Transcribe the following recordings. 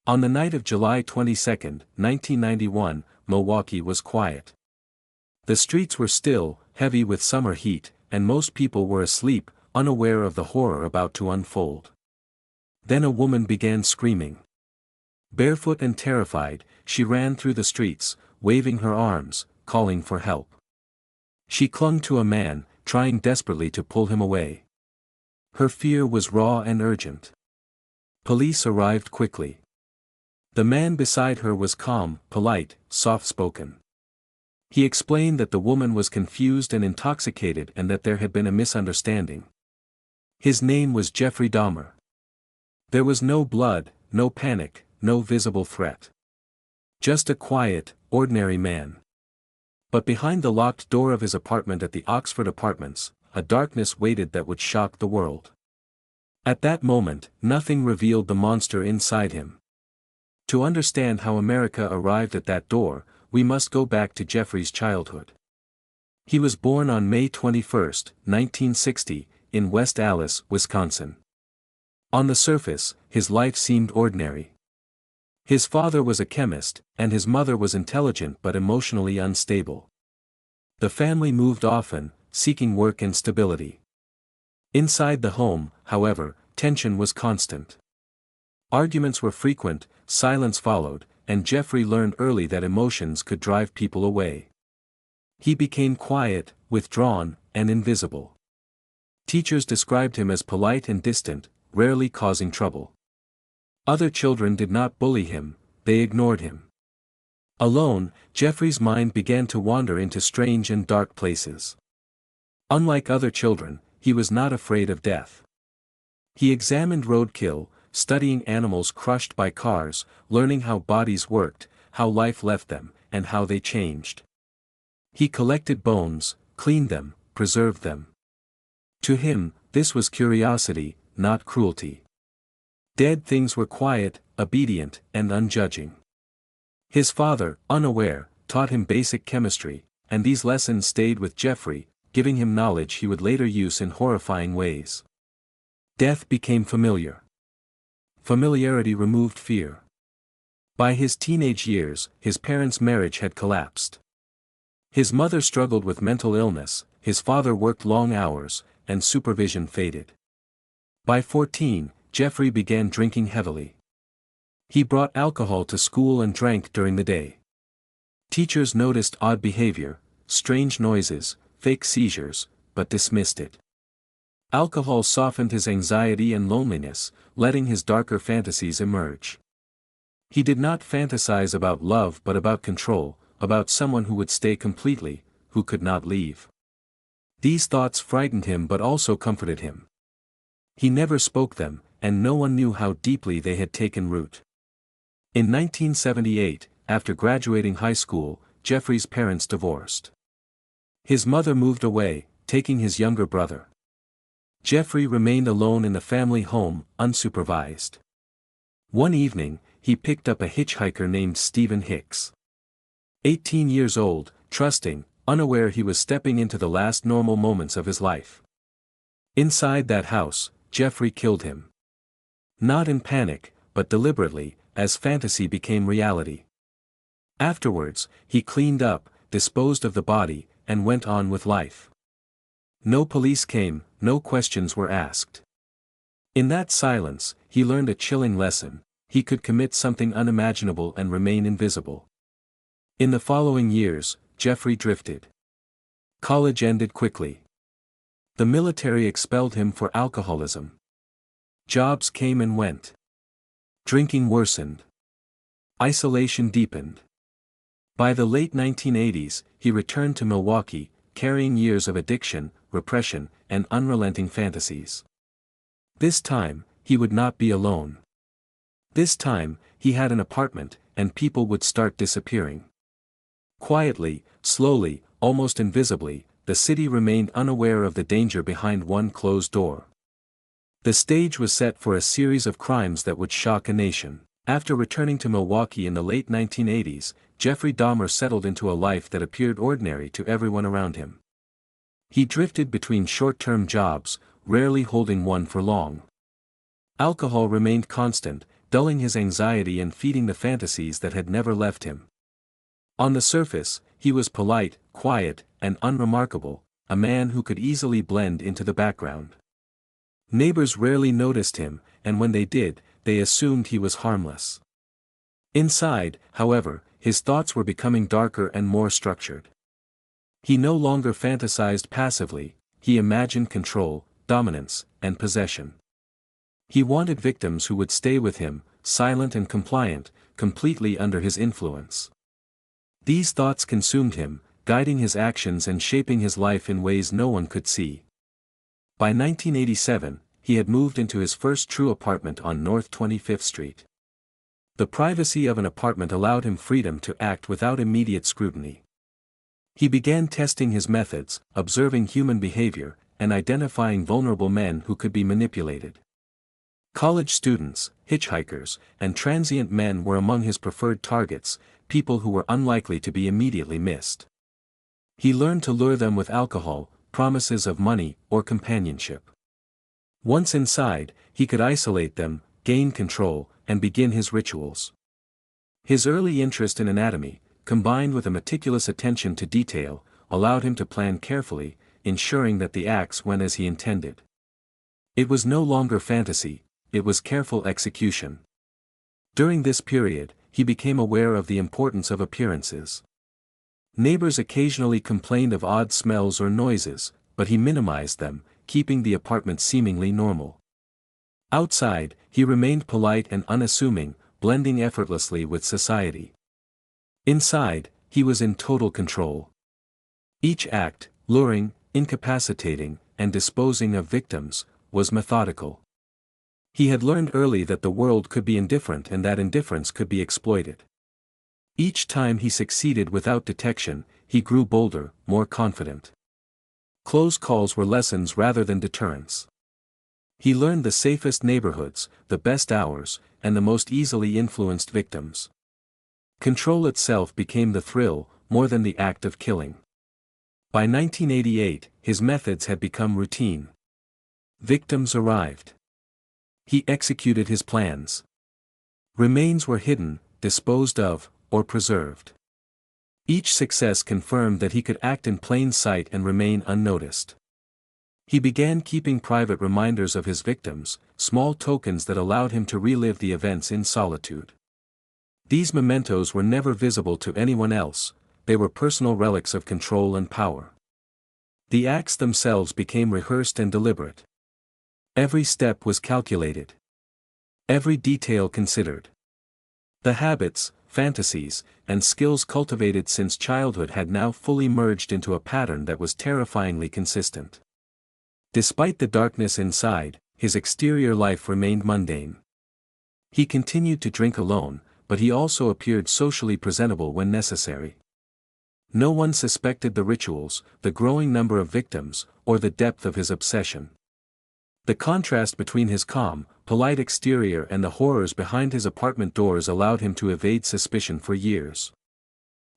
On the night of July 22, 1991, Milwaukee was quiet. The streets were still, heavy with summer heat, and most people were asleep, unaware of the horror about to unfold. Then a woman began screaming. Barefoot and terrified, she ran through the streets, waving her arms, calling for help. She clung to a man, trying desperately to pull him away. Her fear was raw and urgent. Police arrived quickly. The man beside her was calm, polite, soft-spoken. He explained that the woman was confused and intoxicated and that there had been a misunderstanding. His name was Jeffrey Dahmer. There was no blood, no panic, no visible threat. Just a quiet, ordinary man. But behind the locked door of his apartment at the Oxford Apartments, a darkness waited that would shock the world. At that moment, nothing revealed the monster inside him. To understand how America arrived at that door, we must go back to Jeffrey's childhood. He was born on May 21, 1960, in West Allis, Wisconsin. On the surface, his life seemed ordinary. His father was a chemist, and his mother was intelligent but emotionally unstable. The family moved often, seeking work and stability. Inside the home, however, tension was constant. Arguments were frequent, silence followed, and Jeffrey learned early that emotions could drive people away. He became quiet, withdrawn, and invisible. Teachers described him as polite and distant, rarely causing trouble. Other children did not bully him, they ignored him. Alone, Jeffrey's mind began to wander into strange and dark places. Unlike other children, he was not afraid of death. He examined roadkill, studying animals crushed by cars, learning how bodies worked, how life left them, and how they changed. He collected bones, cleaned them, preserved them. To him, this was curiosity, not cruelty. Dead things were quiet, obedient, and unjudging. His father, unaware, taught him basic chemistry, and these lessons stayed with Jeffrey, giving him knowledge he would later use in horrifying ways. Death became familiar. Familiarity removed fear. By his teenage years, his parents' marriage had collapsed. His mother struggled with mental illness, his father worked long hours, and supervision faded. By 14, Jeffrey began drinking heavily. He brought alcohol to school and drank during the day. Teachers noticed odd behavior, strange noises, fake seizures, but dismissed it. Alcohol softened his anxiety and loneliness, letting his darker fantasies emerge. He did not fantasize about love but about control, about someone who would stay completely, who could not leave. These thoughts frightened him but also comforted him. He never spoke them, and no one knew how deeply they had taken root. In 1978, after graduating high school, Jeffrey's parents divorced. His mother moved away, taking his younger brother. Jeffrey remained alone in the family home, unsupervised. One evening, he picked up a hitchhiker named Stephen Hicks. 18 years old, trusting, unaware he was stepping into the last normal moments of his life. Inside that house, Jeffrey killed him. Not in panic, but deliberately, as fantasy became reality. Afterwards, he cleaned up, disposed of the body, and went on with life. No police came, no questions were asked. In that silence, he learned a chilling lesson: he could commit something unimaginable and remain invisible. In the following years, Jeffrey drifted. College ended quickly. The military expelled him for alcoholism. Jobs came and went. Drinking worsened. Isolation deepened. By the late 1980s, he returned to Milwaukee, carrying years of addiction, repression, and unrelenting fantasies. This time, he would not be alone. This time, he had an apartment, and people would start disappearing. Quietly, slowly, almost invisibly, the city remained unaware of the danger behind one closed door. The stage was set for a series of crimes that would shock a nation. After returning to Milwaukee in the late 1980s, Jeffrey Dahmer settled into a life that appeared ordinary to everyone around him. He drifted between short-term jobs, rarely holding one for long. Alcohol remained constant, dulling his anxiety and feeding the fantasies that had never left him. On the surface, he was polite, quiet, and unremarkable, a man who could easily blend into the background. Neighbors rarely noticed him, and when they did, they assumed he was harmless. Inside, however, his thoughts were becoming darker and more structured. He no longer fantasized passively, he imagined control, dominance, and possession. He wanted victims who would stay with him, silent and compliant, completely under his influence. These thoughts consumed him, guiding his actions and shaping his life in ways no one could see. By 1987, he had moved into his first true apartment on North 25th Street. The privacy of an apartment allowed him freedom to act without immediate scrutiny. He began testing his methods, observing human behavior, and identifying vulnerable men who could be manipulated. College students, hitchhikers, and transient men were among his preferred targets, people who were unlikely to be immediately missed. He learned to lure them with alcohol, promises of money, or companionship. Once inside, he could isolate them, gain control, and begin his rituals. His early interest in anatomy, combined with a meticulous attention to detail, allowed him to plan carefully, ensuring that the acts went as he intended. It was no longer fantasy, it was careful execution. During this period, he became aware of the importance of appearances. Neighbors occasionally complained of odd smells or noises, but he minimized them, keeping the apartment seemingly normal. Outside, he remained polite and unassuming, blending effortlessly with society. Inside, he was in total control. Each act, luring, incapacitating, and disposing of victims, was methodical. He had learned early that the world could be indifferent and that indifference could be exploited. Each time he succeeded without detection, he grew bolder, more confident. Close calls were lessons rather than deterrents. He learned the safest neighborhoods, the best hours, and the most easily influenced victims. Control itself became the thrill, more than the act of killing. By 1988, his methods had become routine. Victims arrived. He executed his plans. Remains were hidden, disposed of, or preserved. Each success confirmed that he could act in plain sight and remain unnoticed. He began keeping private reminders of his victims, small tokens that allowed him to relive the events in solitude. These mementos were never visible to anyone else, they were personal relics of control and power. The acts themselves became rehearsed and deliberate. Every step was calculated. Every detail considered. The habits, fantasies, and skills cultivated since childhood had now fully merged into a pattern that was terrifyingly consistent. Despite the darkness inside, his exterior life remained mundane. He continued to drink alone, but he also appeared socially presentable when necessary. No one suspected the rituals, the growing number of victims, or the depth of his obsession. The contrast between his calm, polite exterior and the horrors behind his apartment doors allowed him to evade suspicion for years.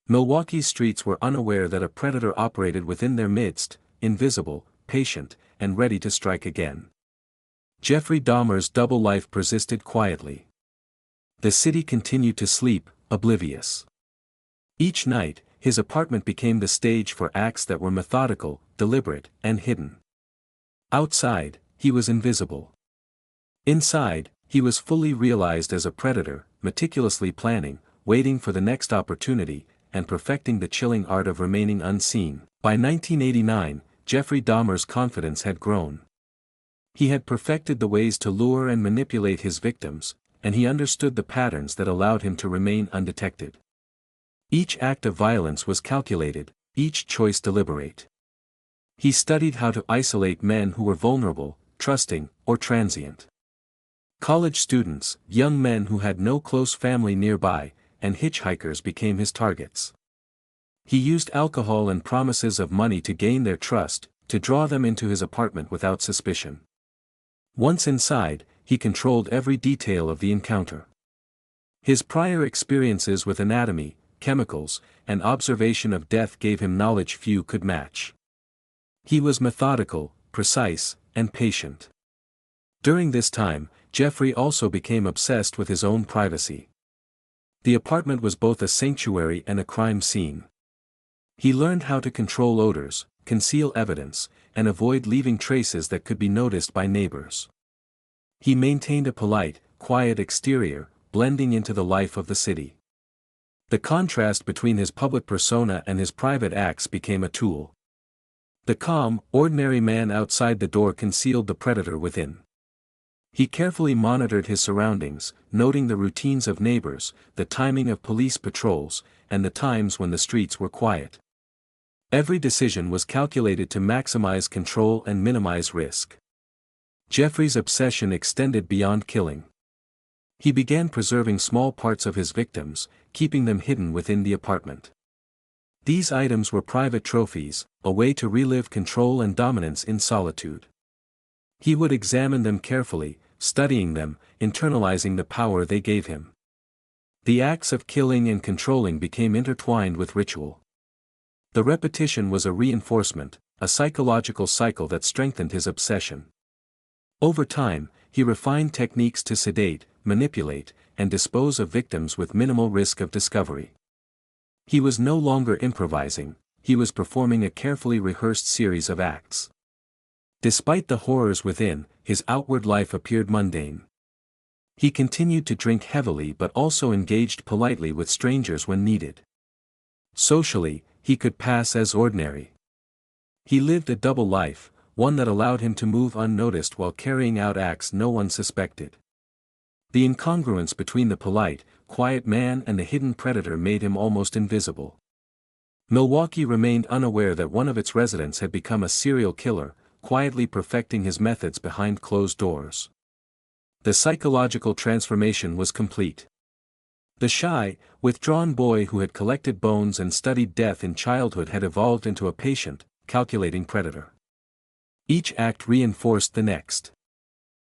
Milwaukee's streets were unaware that a predator operated within their midst, invisible, patient, and ready to strike again. Jeffrey Dahmer's double life persisted quietly. The city continued to sleep, oblivious. Each night, his apartment became the stage for acts that were methodical, deliberate, and hidden. Outside, he was invisible. Inside, he was fully realized as a predator, meticulously planning, waiting for the next opportunity, and perfecting the chilling art of remaining unseen. By 1989, Jeffrey Dahmer's confidence had grown. He had perfected the ways to lure and manipulate his victims, and he understood the patterns that allowed him to remain undetected. Each act of violence was calculated, each choice deliberate. He studied how to isolate men who were vulnerable, trusting, or transient. College students, young men who had no close family nearby, and hitchhikers became his targets. He used alcohol and promises of money to gain their trust, to draw them into his apartment without suspicion. Once inside, he controlled every detail of the encounter. His prior experiences with anatomy, chemicals, and observation of death gave him knowledge few could match. He was methodical, precise, and patient. During this time, Jeffrey also became obsessed with his own privacy. The apartment was both a sanctuary and a crime scene. He learned how to control odors, conceal evidence, and avoid leaving traces that could be noticed by neighbors. He maintained a polite, quiet exterior, blending into the life of the city. The contrast between his public persona and his private acts became a tool. The calm, ordinary man outside the door concealed the predator within. He carefully monitored his surroundings, noting the routines of neighbors, the timing of police patrols, and the times when the streets were quiet. Every decision was calculated to maximize control and minimize risk. Jeffrey's obsession extended beyond killing. He began preserving small parts of his victims, keeping them hidden within the apartment. These items were private trophies, a way to relive control and dominance in solitude. He would examine them carefully, studying them, internalizing the power they gave him. The acts of killing and controlling became intertwined with ritual. The repetition was a reinforcement, a psychological cycle that strengthened his obsession. Over time, he refined techniques to sedate, manipulate, and dispose of victims with minimal risk of discovery. He was no longer improvising, he was performing a carefully rehearsed series of acts. Despite the horrors within, his outward life appeared mundane. He continued to drink heavily but also engaged politely with strangers when needed. Socially, he could pass as ordinary. He lived a double life, one that allowed him to move unnoticed while carrying out acts no one suspected. The incongruence between the polite, quiet man and the hidden predator made him almost invisible. Milwaukee remained unaware that one of its residents had become a serial killer, quietly perfecting his methods behind closed doors. The psychological transformation was complete. The shy, withdrawn boy who had collected bones and studied death in childhood had evolved into a patient, calculating predator. Each act reinforced the next.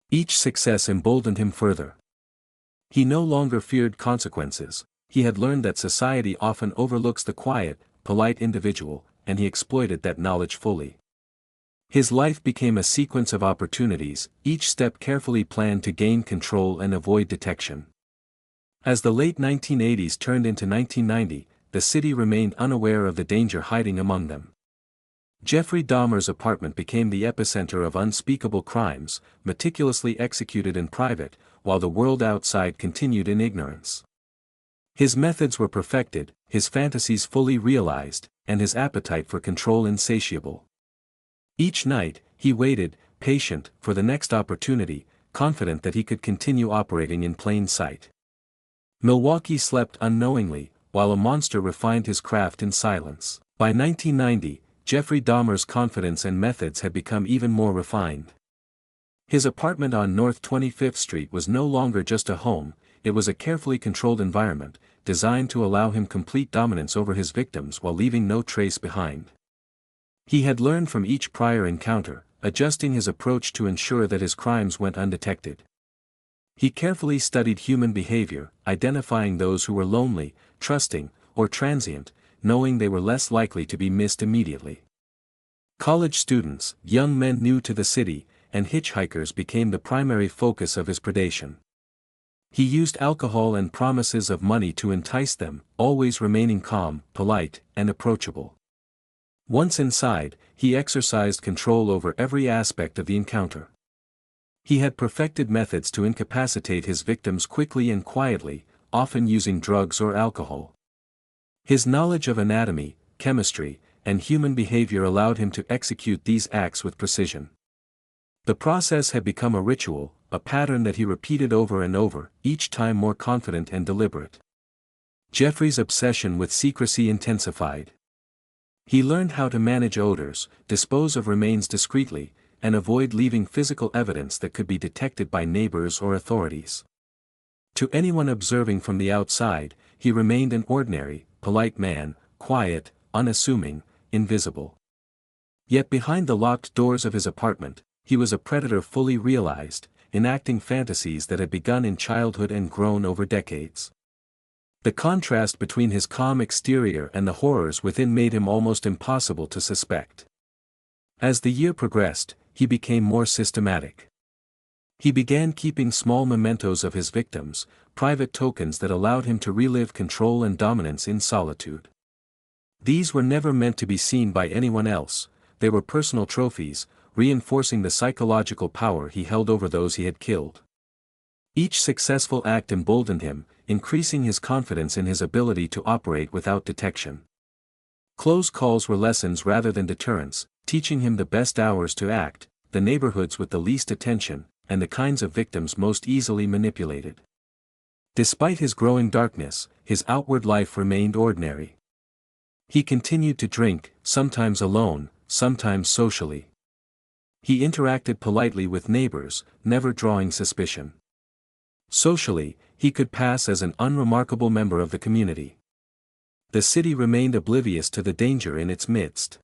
Each success emboldened him further. He no longer feared consequences, he had learned that society often overlooks the quiet, polite individual, and he exploited that knowledge fully. His life became a sequence of opportunities, each step carefully planned to gain control and avoid detection. As the late 1980s turned into 1990, the city remained unaware of the danger hiding among them. Jeffrey Dahmer's apartment became the epicenter of unspeakable crimes, meticulously executed in private, while the world outside continued in ignorance. His methods were perfected, his fantasies fully realized, and his appetite for control insatiable. Each night, he waited, patient, for the next opportunity, confident that he could continue operating in plain sight. Milwaukee slept unknowingly, while a monster refined his craft in silence. By 1990, Jeffrey Dahmer's confidence and methods had become even more refined. His apartment on North 25th Street was no longer just a home, it was a carefully controlled environment, designed to allow him complete dominance over his victims while leaving no trace behind. He had learned from each prior encounter, adjusting his approach to ensure that his crimes went undetected. He carefully studied human behavior, identifying those who were lonely, trusting, or transient, knowing they were less likely to be missed immediately. College students, young men new to the city, and hitchhikers became the primary focus of his predation. He used alcohol and promises of money to entice them, always remaining calm, polite, and approachable. Once inside, he exercised control over every aspect of the encounter. He had perfected methods to incapacitate his victims quickly and quietly, often using drugs or alcohol. His knowledge of anatomy, chemistry, and human behavior allowed him to execute these acts with precision. The process had become a ritual, a pattern that he repeated over and over, each time more confident and deliberate. Jeffrey's obsession with secrecy intensified. He learned how to manage odors, dispose of remains discreetly, and avoid leaving physical evidence that could be detected by neighbors or authorities. To anyone observing from the outside, he remained an ordinary, polite man, quiet, unassuming, invisible. Yet behind the locked doors of his apartment, he was a predator fully realized, enacting fantasies that had begun in childhood and grown over decades. The contrast between his calm exterior and the horrors within made him almost impossible to suspect. As the year progressed, he became more systematic. He began keeping small mementos of his victims, private tokens that allowed him to relive control and dominance in solitude. These were never meant to be seen by anyone else, they were personal trophies, reinforcing the psychological power he held over those he had killed. Each successful act emboldened him, increasing his confidence in his ability to operate without detection. Close calls were lessons rather than deterrents, teaching him the best hours to act, the neighborhoods with the least attention, and the kinds of victims most easily manipulated. Despite his growing darkness, his outward life remained ordinary. He continued to drink, sometimes alone, sometimes socially. He interacted politely with neighbors, never drawing suspicion. Socially, he could pass as an unremarkable member of the community. The city remained oblivious to the danger in its midst.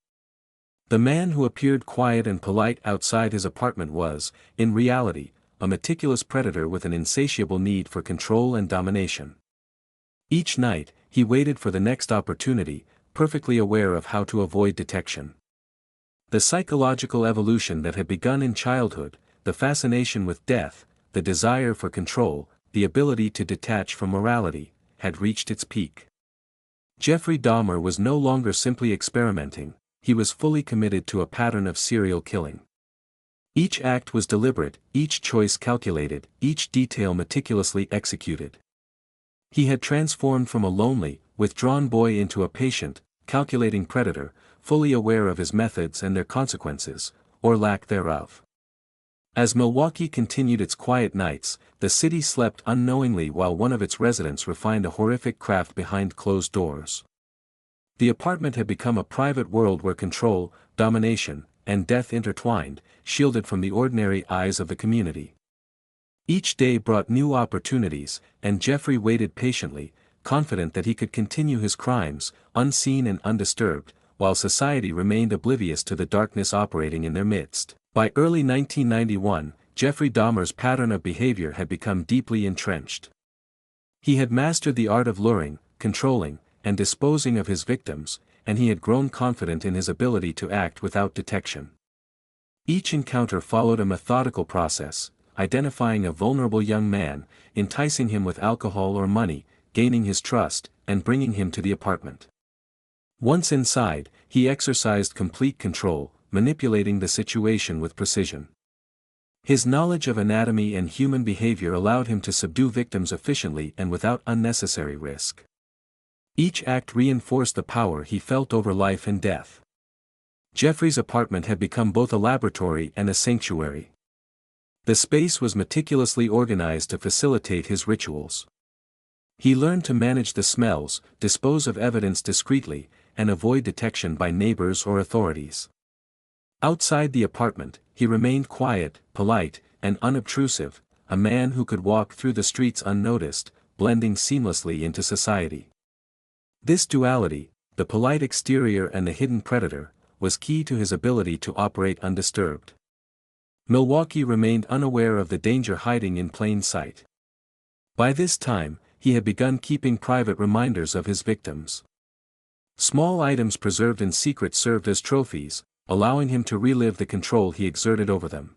The man who appeared quiet and polite outside his apartment was, in reality, a meticulous predator with an insatiable need for control and domination. Each night, he waited for the next opportunity, perfectly aware of how to avoid detection. The psychological evolution that had begun in childhood, the fascination with death, the desire for control, the ability to detach from morality, had reached its peak. Jeffrey Dahmer was no longer simply experimenting, he was fully committed to a pattern of serial killing. Each act was deliberate, each choice calculated, each detail meticulously executed. He had transformed from a lonely, withdrawn boy into a patient, calculating predator, fully aware of his methods and their consequences, or lack thereof. As Milwaukee continued its quiet nights, the city slept unknowingly while one of its residents refined a horrific craft behind closed doors. The apartment had become a private world where control, domination, and death intertwined, shielded from the ordinary eyes of the community. Each day brought new opportunities, and Jeffrey waited patiently, confident that he could continue his crimes, unseen and undisturbed, while society remained oblivious to the darkness operating in their midst. By early 1991, Jeffrey Dahmer's pattern of behavior had become deeply entrenched. He had mastered the art of luring, controlling, and disposing of his victims, and he had grown confident in his ability to act without detection. Each encounter followed a methodical process, identifying a vulnerable young man, enticing him with alcohol or money, gaining his trust, and bringing him to the apartment. Once inside, he exercised complete control, manipulating the situation with precision. His knowledge of anatomy and human behavior allowed him to subdue victims efficiently and without unnecessary risk. Each act reinforced the power he felt over life and death. Jeffrey's apartment had become both a laboratory and a sanctuary. The space was meticulously organized to facilitate his rituals. He learned to manage the smells, dispose of evidence discreetly, and avoid detection by neighbors or authorities. Outside the apartment, he remained quiet, polite, and unobtrusive, a man who could walk through the streets unnoticed, blending seamlessly into society. This duality, the polite exterior and the hidden predator, was key to his ability to operate undisturbed. Milwaukee remained unaware of the danger hiding in plain sight. By this time, he had begun keeping private reminders of his victims. Small items preserved in secret served as trophies, allowing him to relive the control he exerted over them.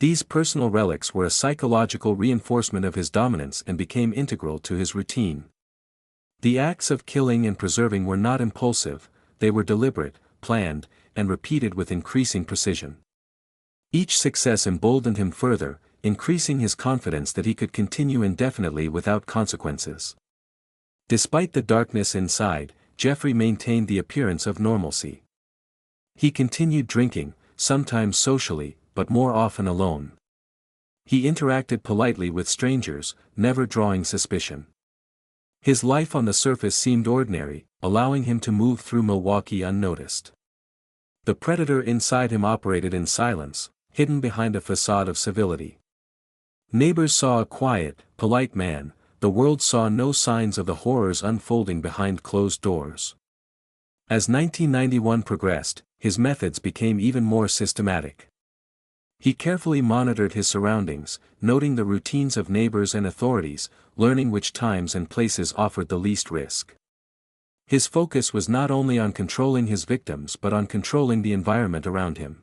These personal relics were a psychological reinforcement of his dominance and became integral to his routine. The acts of killing and preserving were not impulsive, they were deliberate, planned, and repeated with increasing precision. Each success emboldened him further, increasing his confidence that he could continue indefinitely without consequences. Despite the darkness inside, Jeffrey maintained the appearance of normalcy. He continued drinking, sometimes socially, but more often alone. He interacted politely with strangers, never drawing suspicion. His life on the surface seemed ordinary, allowing him to move through Milwaukee unnoticed. The predator inside him operated in silence, hidden behind a facade of civility. Neighbors saw a quiet, polite man, the world saw no signs of the horrors unfolding behind closed doors. As 1991 progressed, his methods became even more systematic. He carefully monitored his surroundings, noting the routines of neighbors and authorities, learning which times and places offered the least risk. His focus was not only on controlling his victims but on controlling the environment around him.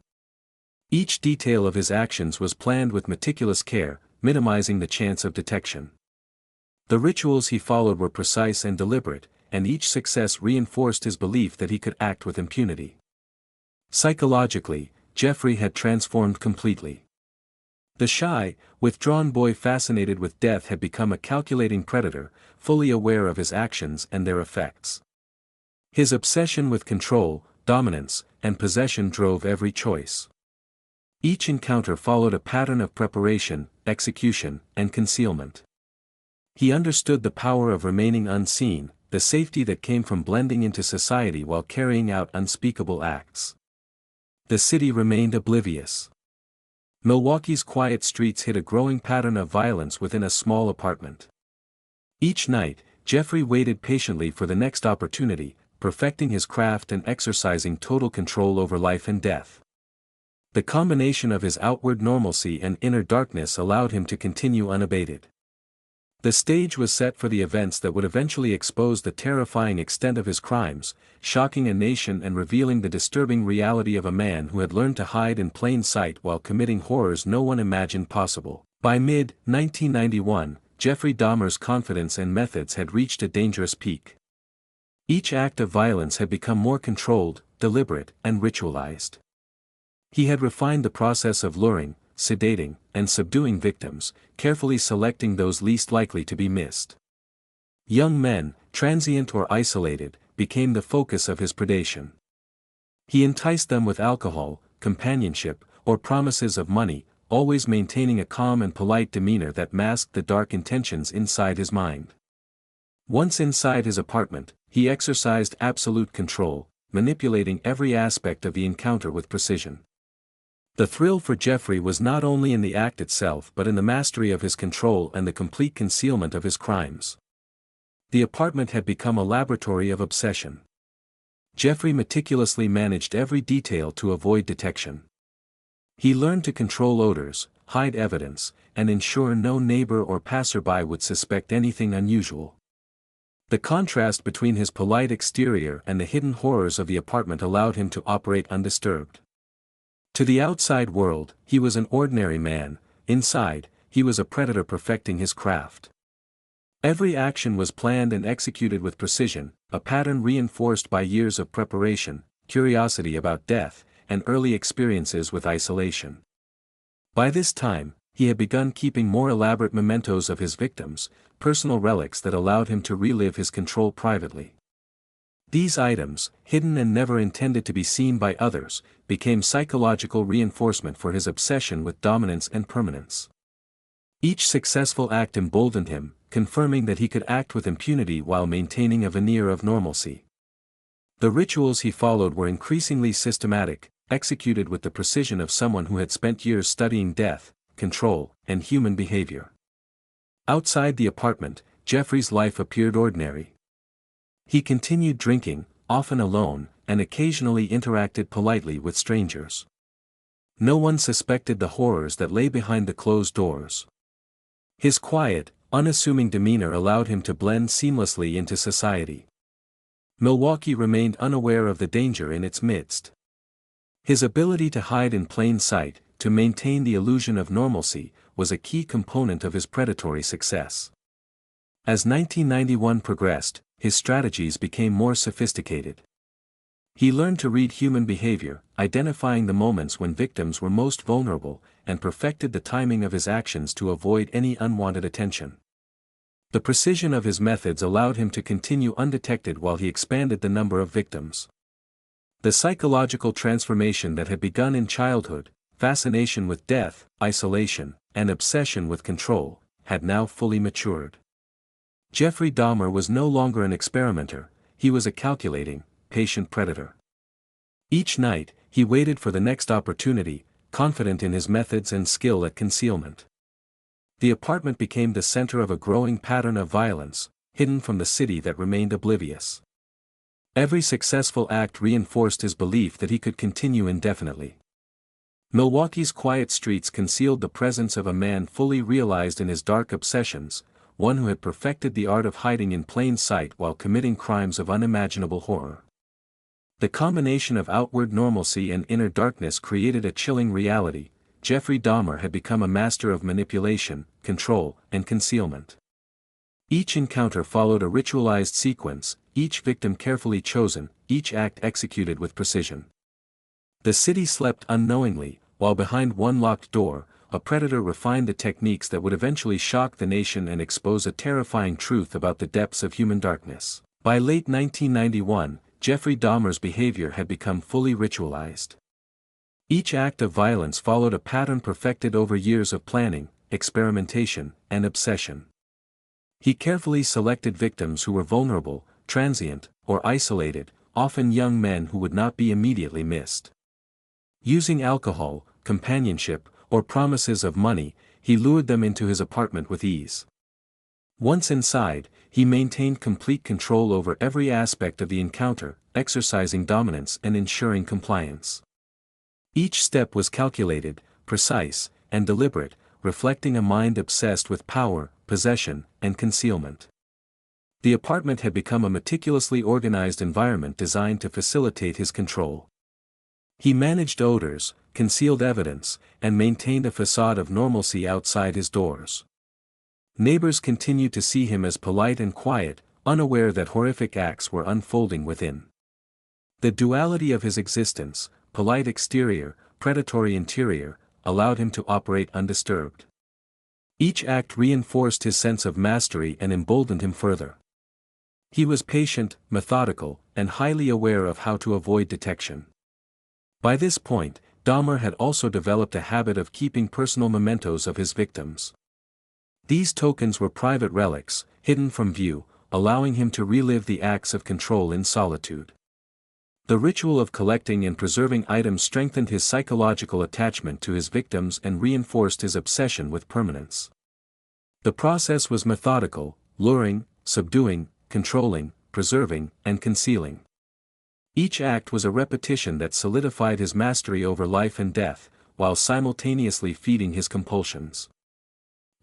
Each detail of his actions was planned with meticulous care, minimizing the chance of detection. The rituals he followed were precise and deliberate, and each success reinforced his belief that he could act with impunity. Psychologically, Jeffrey had transformed completely. The shy, withdrawn boy fascinated with death had become a calculating predator, fully aware of his actions and their effects. His obsession with control, dominance, and possession drove every choice. Each encounter followed a pattern of preparation, execution, and concealment. He understood the power of remaining unseen, the safety that came from blending into society while carrying out unspeakable acts. The city remained oblivious. Milwaukee's quiet streets hid a growing pattern of violence within a small apartment. Each night, Jeffrey waited patiently for the next opportunity, perfecting his craft and exercising total control over life and death. The combination of his outward normalcy and inner darkness allowed him to continue unabated. The stage was set for the events that would eventually expose the terrifying extent of his crimes, shocking a nation and revealing the disturbing reality of a man who had learned to hide in plain sight while committing horrors no one imagined possible. By mid-1991, Jeffrey Dahmer's confidence and methods had reached a dangerous peak. Each act of violence had become more controlled, deliberate, and ritualized. He had refined the process of luring, sedating, and subduing victims, carefully selecting those least likely to be missed. Young men, transient or isolated, became the focus of his predation. He enticed them with alcohol, companionship, or promises of money, always maintaining a calm and polite demeanor that masked the dark intentions inside his mind. Once inside his apartment, he exercised absolute control, manipulating every aspect of the encounter with precision. The thrill for Jeffrey was not only in the act itself but in the mastery of his control and the complete concealment of his crimes. The apartment had become a laboratory of obsession. Jeffrey meticulously managed every detail to avoid detection. He learned to control odors, hide evidence, and ensure no neighbor or passerby would suspect anything unusual. The contrast between his polite exterior and the hidden horrors of the apartment allowed him to operate undisturbed. To the outside world, he was an ordinary man; inside, he was a predator perfecting his craft. Every action was planned and executed with precision, a pattern reinforced by years of preparation, curiosity about death, and early experiences with isolation. By this time, he had begun keeping more elaborate mementos of his victims, personal relics that allowed him to relive his control privately. These items, hidden and never intended to be seen by others, became psychological reinforcement for his obsession with dominance and permanence. Each successful act emboldened him, confirming that he could act with impunity while maintaining a veneer of normalcy. The rituals he followed were increasingly systematic, executed with the precision of someone who had spent years studying death, control, and human behavior. Outside the apartment, Jeffrey's life appeared ordinary. He continued drinking, often alone, and occasionally interacted politely with strangers. No one suspected the horrors that lay behind the closed doors. His quiet, unassuming demeanor allowed him to blend seamlessly into society. Milwaukee remained unaware of the danger in its midst. His ability to hide in plain sight, to maintain the illusion of normalcy, was a key component of his predatory success. As 1991 progressed, his strategies became more sophisticated. He learned to read human behavior, identifying the moments when victims were most vulnerable, and perfected the timing of his actions to avoid any unwanted attention. The precision of his methods allowed him to continue undetected while he expanded the number of victims. The psychological transformation that had begun in childhood, fascination with death, isolation, and obsession with control, had now fully matured. Jeffrey Dahmer was no longer an experimenter; he was a calculating, patient predator. Each night, he waited for the next opportunity, confident in his methods and skill at concealment. The apartment became the center of a growing pattern of violence, hidden from the city that remained oblivious. Every successful act reinforced his belief that he could continue indefinitely. Milwaukee's quiet streets concealed the presence of a man fully realized in his dark obsessions, one who had perfected the art of hiding in plain sight while committing crimes of unimaginable horror. The combination of outward normalcy and inner darkness created a chilling reality. Jeffrey Dahmer had become a master of manipulation, control, and concealment. Each encounter followed a ritualized sequence, each victim carefully chosen, each act executed with precision. The city slept unknowingly, while behind one locked door, a predator refined the techniques that would eventually shock the nation and expose a terrifying truth about the depths of human darkness. By late 1991, Jeffrey Dahmer's behavior had become fully ritualized. Each act of violence followed a pattern perfected over years of planning, experimentation, and obsession. He carefully selected victims who were vulnerable, transient, or isolated, often young men who would not be immediately missed. Using alcohol, companionship, or promises of money, he lured them into his apartment with ease. Once inside, he maintained complete control over every aspect of the encounter, exercising dominance and ensuring compliance. Each step was calculated, precise, and deliberate, reflecting a mind obsessed with power, possession, and concealment. The apartment had become a meticulously organized environment designed to facilitate his control. He managed odors, concealed evidence, and maintained a facade of normalcy outside his doors. Neighbors continued to see him as polite and quiet, unaware that horrific acts were unfolding within. The duality of his existence, polite exterior, predatory interior, allowed him to operate undisturbed. Each act reinforced his sense of mastery and emboldened him further. He was patient, methodical, and highly aware of how to avoid detection. By this point, Dahmer had also developed a habit of keeping personal mementos of his victims. These tokens were private relics, hidden from view, allowing him to relive the acts of control in solitude. The ritual of collecting and preserving items strengthened his psychological attachment to his victims and reinforced his obsession with permanence. The process was methodical, luring, subduing, controlling, preserving, and concealing. Each act was a repetition that solidified his mastery over life and death, while simultaneously feeding his compulsions.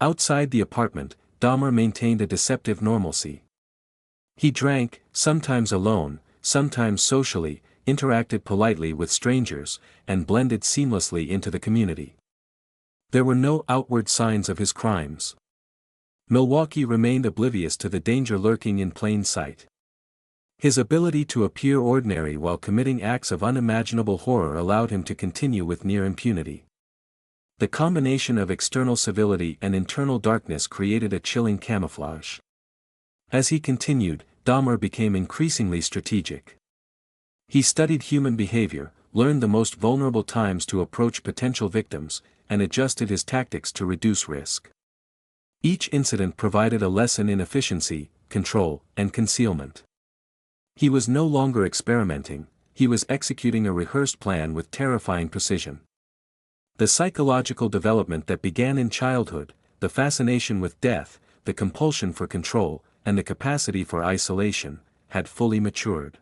Outside the apartment, Dahmer maintained a deceptive normalcy. He drank, sometimes alone, sometimes socially, interacted politely with strangers, and blended seamlessly into the community. There were no outward signs of his crimes. Milwaukee remained oblivious to the danger lurking in plain sight. His ability to appear ordinary while committing acts of unimaginable horror allowed him to continue with near impunity. The combination of external civility and internal darkness created a chilling camouflage. As he continued, Dahmer became increasingly strategic. He studied human behavior, learned the most vulnerable times to approach potential victims, and adjusted his tactics to reduce risk. Each incident provided a lesson in efficiency, control, and concealment. He was no longer experimenting, he was executing a rehearsed plan with terrifying precision. The psychological development that began in childhood, the fascination with death, the compulsion for control, and the capacity for isolation, had fully matured.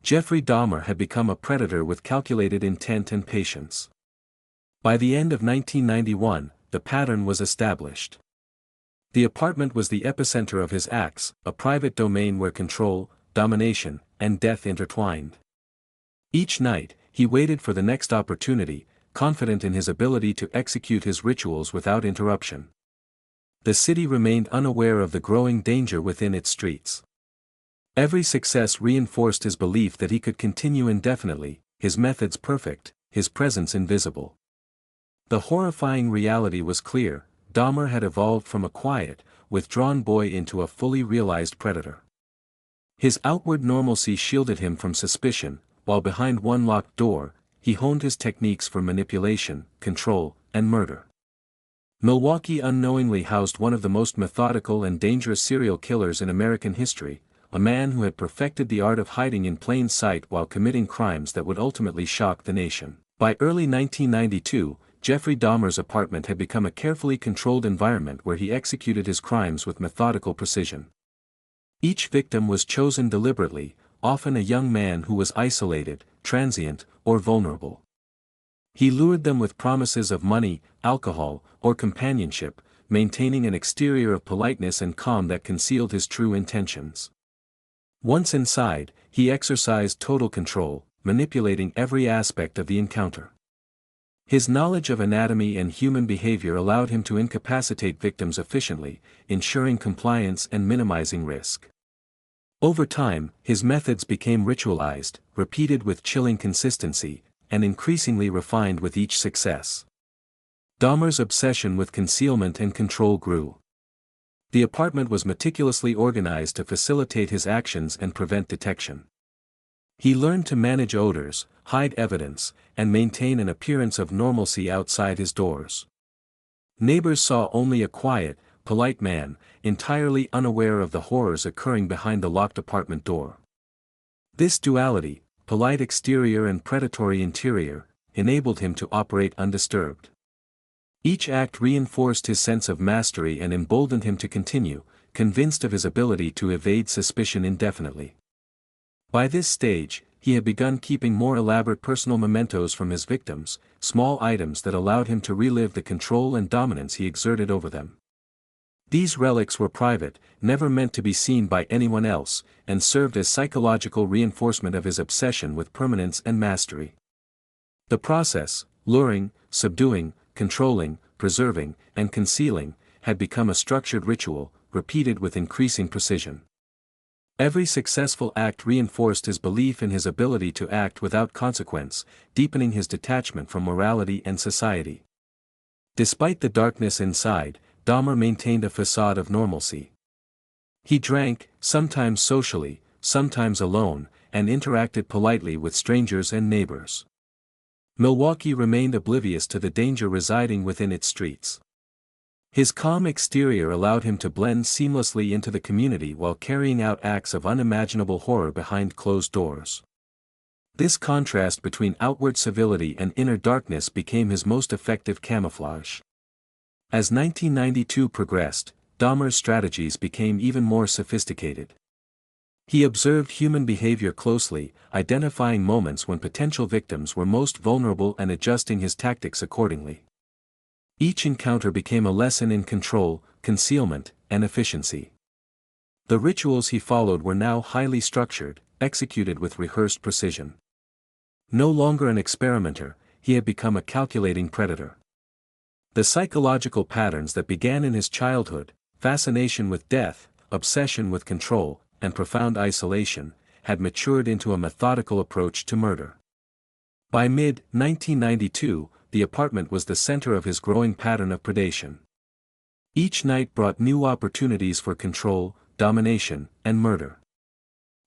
Jeffrey Dahmer had become a predator with calculated intent and patience. By the end of 1991, the pattern was established. The apartment was the epicenter of his acts, a private domain where control, domination, and death intertwined. Each night, he waited for the next opportunity, confident in his ability to execute his rituals without interruption. The city remained unaware of the growing danger within its streets. Every success reinforced his belief that he could continue indefinitely, his methods perfect, his presence invisible. The horrifying reality was clear: Dahmer had evolved from a quiet, withdrawn boy into a fully realized predator. His outward normalcy shielded him from suspicion, while behind one locked door, he honed his techniques for manipulation, control, and murder. Milwaukee unknowingly housed one of the most methodical and dangerous serial killers in American history, a man who had perfected the art of hiding in plain sight while committing crimes that would ultimately shock the nation. By early 1992, Jeffrey Dahmer's apartment had become a carefully controlled environment where he executed his crimes with methodical precision. Each victim was chosen deliberately, often a young man who was isolated, transient, or vulnerable. He lured them with promises of money, alcohol, or companionship, maintaining an exterior of politeness and calm that concealed his true intentions. Once inside, he exercised total control, manipulating every aspect of the encounter. His knowledge of anatomy and human behavior allowed him to incapacitate victims efficiently, ensuring compliance and minimizing risk. Over time, his methods became ritualized, repeated with chilling consistency, and increasingly refined with each success. Dahmer's obsession with concealment and control grew. The apartment was meticulously organized to facilitate his actions and prevent detection. He learned to manage odors, hide evidence, and maintain an appearance of normalcy outside his doors. Neighbors saw only a quiet, polite man, entirely unaware of the horrors occurring behind the locked apartment door. This duality, polite exterior and predatory interior, enabled him to operate undisturbed. Each act reinforced his sense of mastery and emboldened him to continue, convinced of his ability to evade suspicion indefinitely. By this stage, he had begun keeping more elaborate personal mementos from his victims, small items that allowed him to relive the control and dominance he exerted over them. These relics were private, never meant to be seen by anyone else, and served as psychological reinforcement of his obsession with permanence and mastery. The process, luring, subduing, controlling, preserving, and concealing, had become a structured ritual, repeated with increasing precision. Every successful act reinforced his belief in his ability to act without consequence, deepening his detachment from morality and society. Despite the darkness inside, Dahmer maintained a facade of normalcy. He drank, sometimes socially, sometimes alone, and interacted politely with strangers and neighbors. Milwaukee remained oblivious to the danger residing within its streets. His calm exterior allowed him to blend seamlessly into the community while carrying out acts of unimaginable horror behind closed doors. This contrast between outward civility and inner darkness became his most effective camouflage. As 1992 progressed, Dahmer's strategies became even more sophisticated. He observed human behavior closely, identifying moments when potential victims were most vulnerable and adjusting his tactics accordingly. Each encounter became a lesson in control, concealment, and efficiency. The rituals he followed were now highly structured, executed with rehearsed precision. No longer an experimenter, he had become a calculating predator. The psychological patterns that began in his childhood, fascination with death, obsession with control, and profound isolation, had matured into a methodical approach to murder. By mid-1992, the apartment was the center of his growing pattern of predation. Each night brought new opportunities for control, domination, and murder.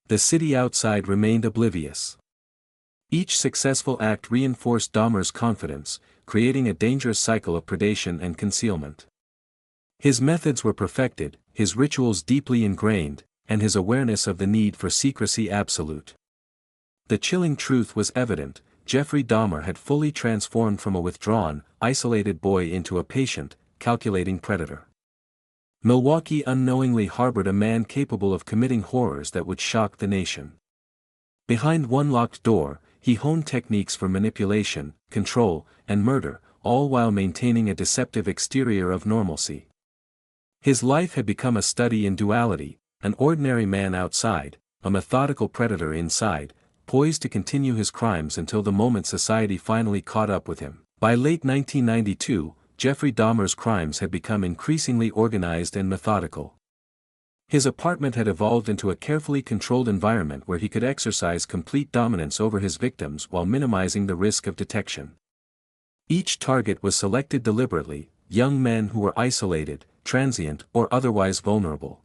The city outside remained oblivious. Each successful act reinforced Dahmer's confidence, creating a dangerous cycle of predation and concealment. His methods were perfected, his rituals deeply ingrained, and his awareness of the need for secrecy absolute. The chilling truth was evident: Jeffrey Dahmer had fully transformed from a withdrawn, isolated boy into a patient, calculating predator. Milwaukee unknowingly harbored a man capable of committing horrors that would shock the nation. Behind one locked door, he honed techniques for manipulation, control, and murder, all while maintaining a deceptive exterior of normalcy. His life had become a study in duality: an ordinary man outside, a methodical predator inside, poised to continue his crimes until the moment society finally caught up with him. By late 1992, Jeffrey Dahmer's crimes had become increasingly organized and methodical. His apartment had evolved into a carefully controlled environment where he could exercise complete dominance over his victims while minimizing the risk of detection. Each target was selected deliberately: young men who were isolated, transient, or otherwise vulnerable.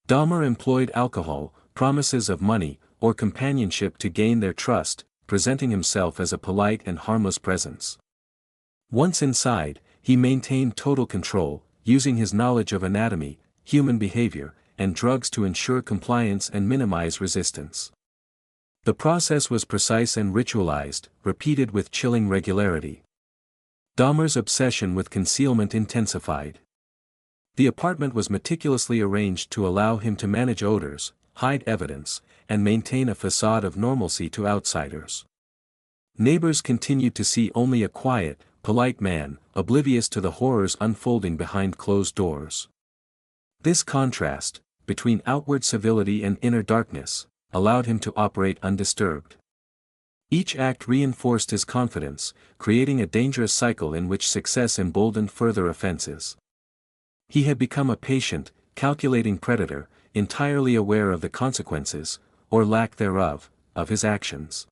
Dahmer employed alcohol, promises of money, or companionship to gain their trust, presenting himself as a polite and harmless presence. Once inside, he maintained total control, using his knowledge of anatomy, human behavior, and drugs to ensure compliance and minimize resistance. The process was precise and ritualized, repeated with chilling regularity. Dahmer's obsession with concealment intensified. The apartment was meticulously arranged to allow him to manage odors, hide evidence, and maintain a facade of normalcy to outsiders. Neighbors continued to see only a quiet, polite man, oblivious to the horrors unfolding behind closed doors. This contrast, between outward civility and inner darkness, allowed him to operate undisturbed. Each act reinforced his confidence, creating a dangerous cycle in which success emboldened further offenses. He had become a patient, calculating predator, entirely aware of the consequences, or lack thereof, of his actions.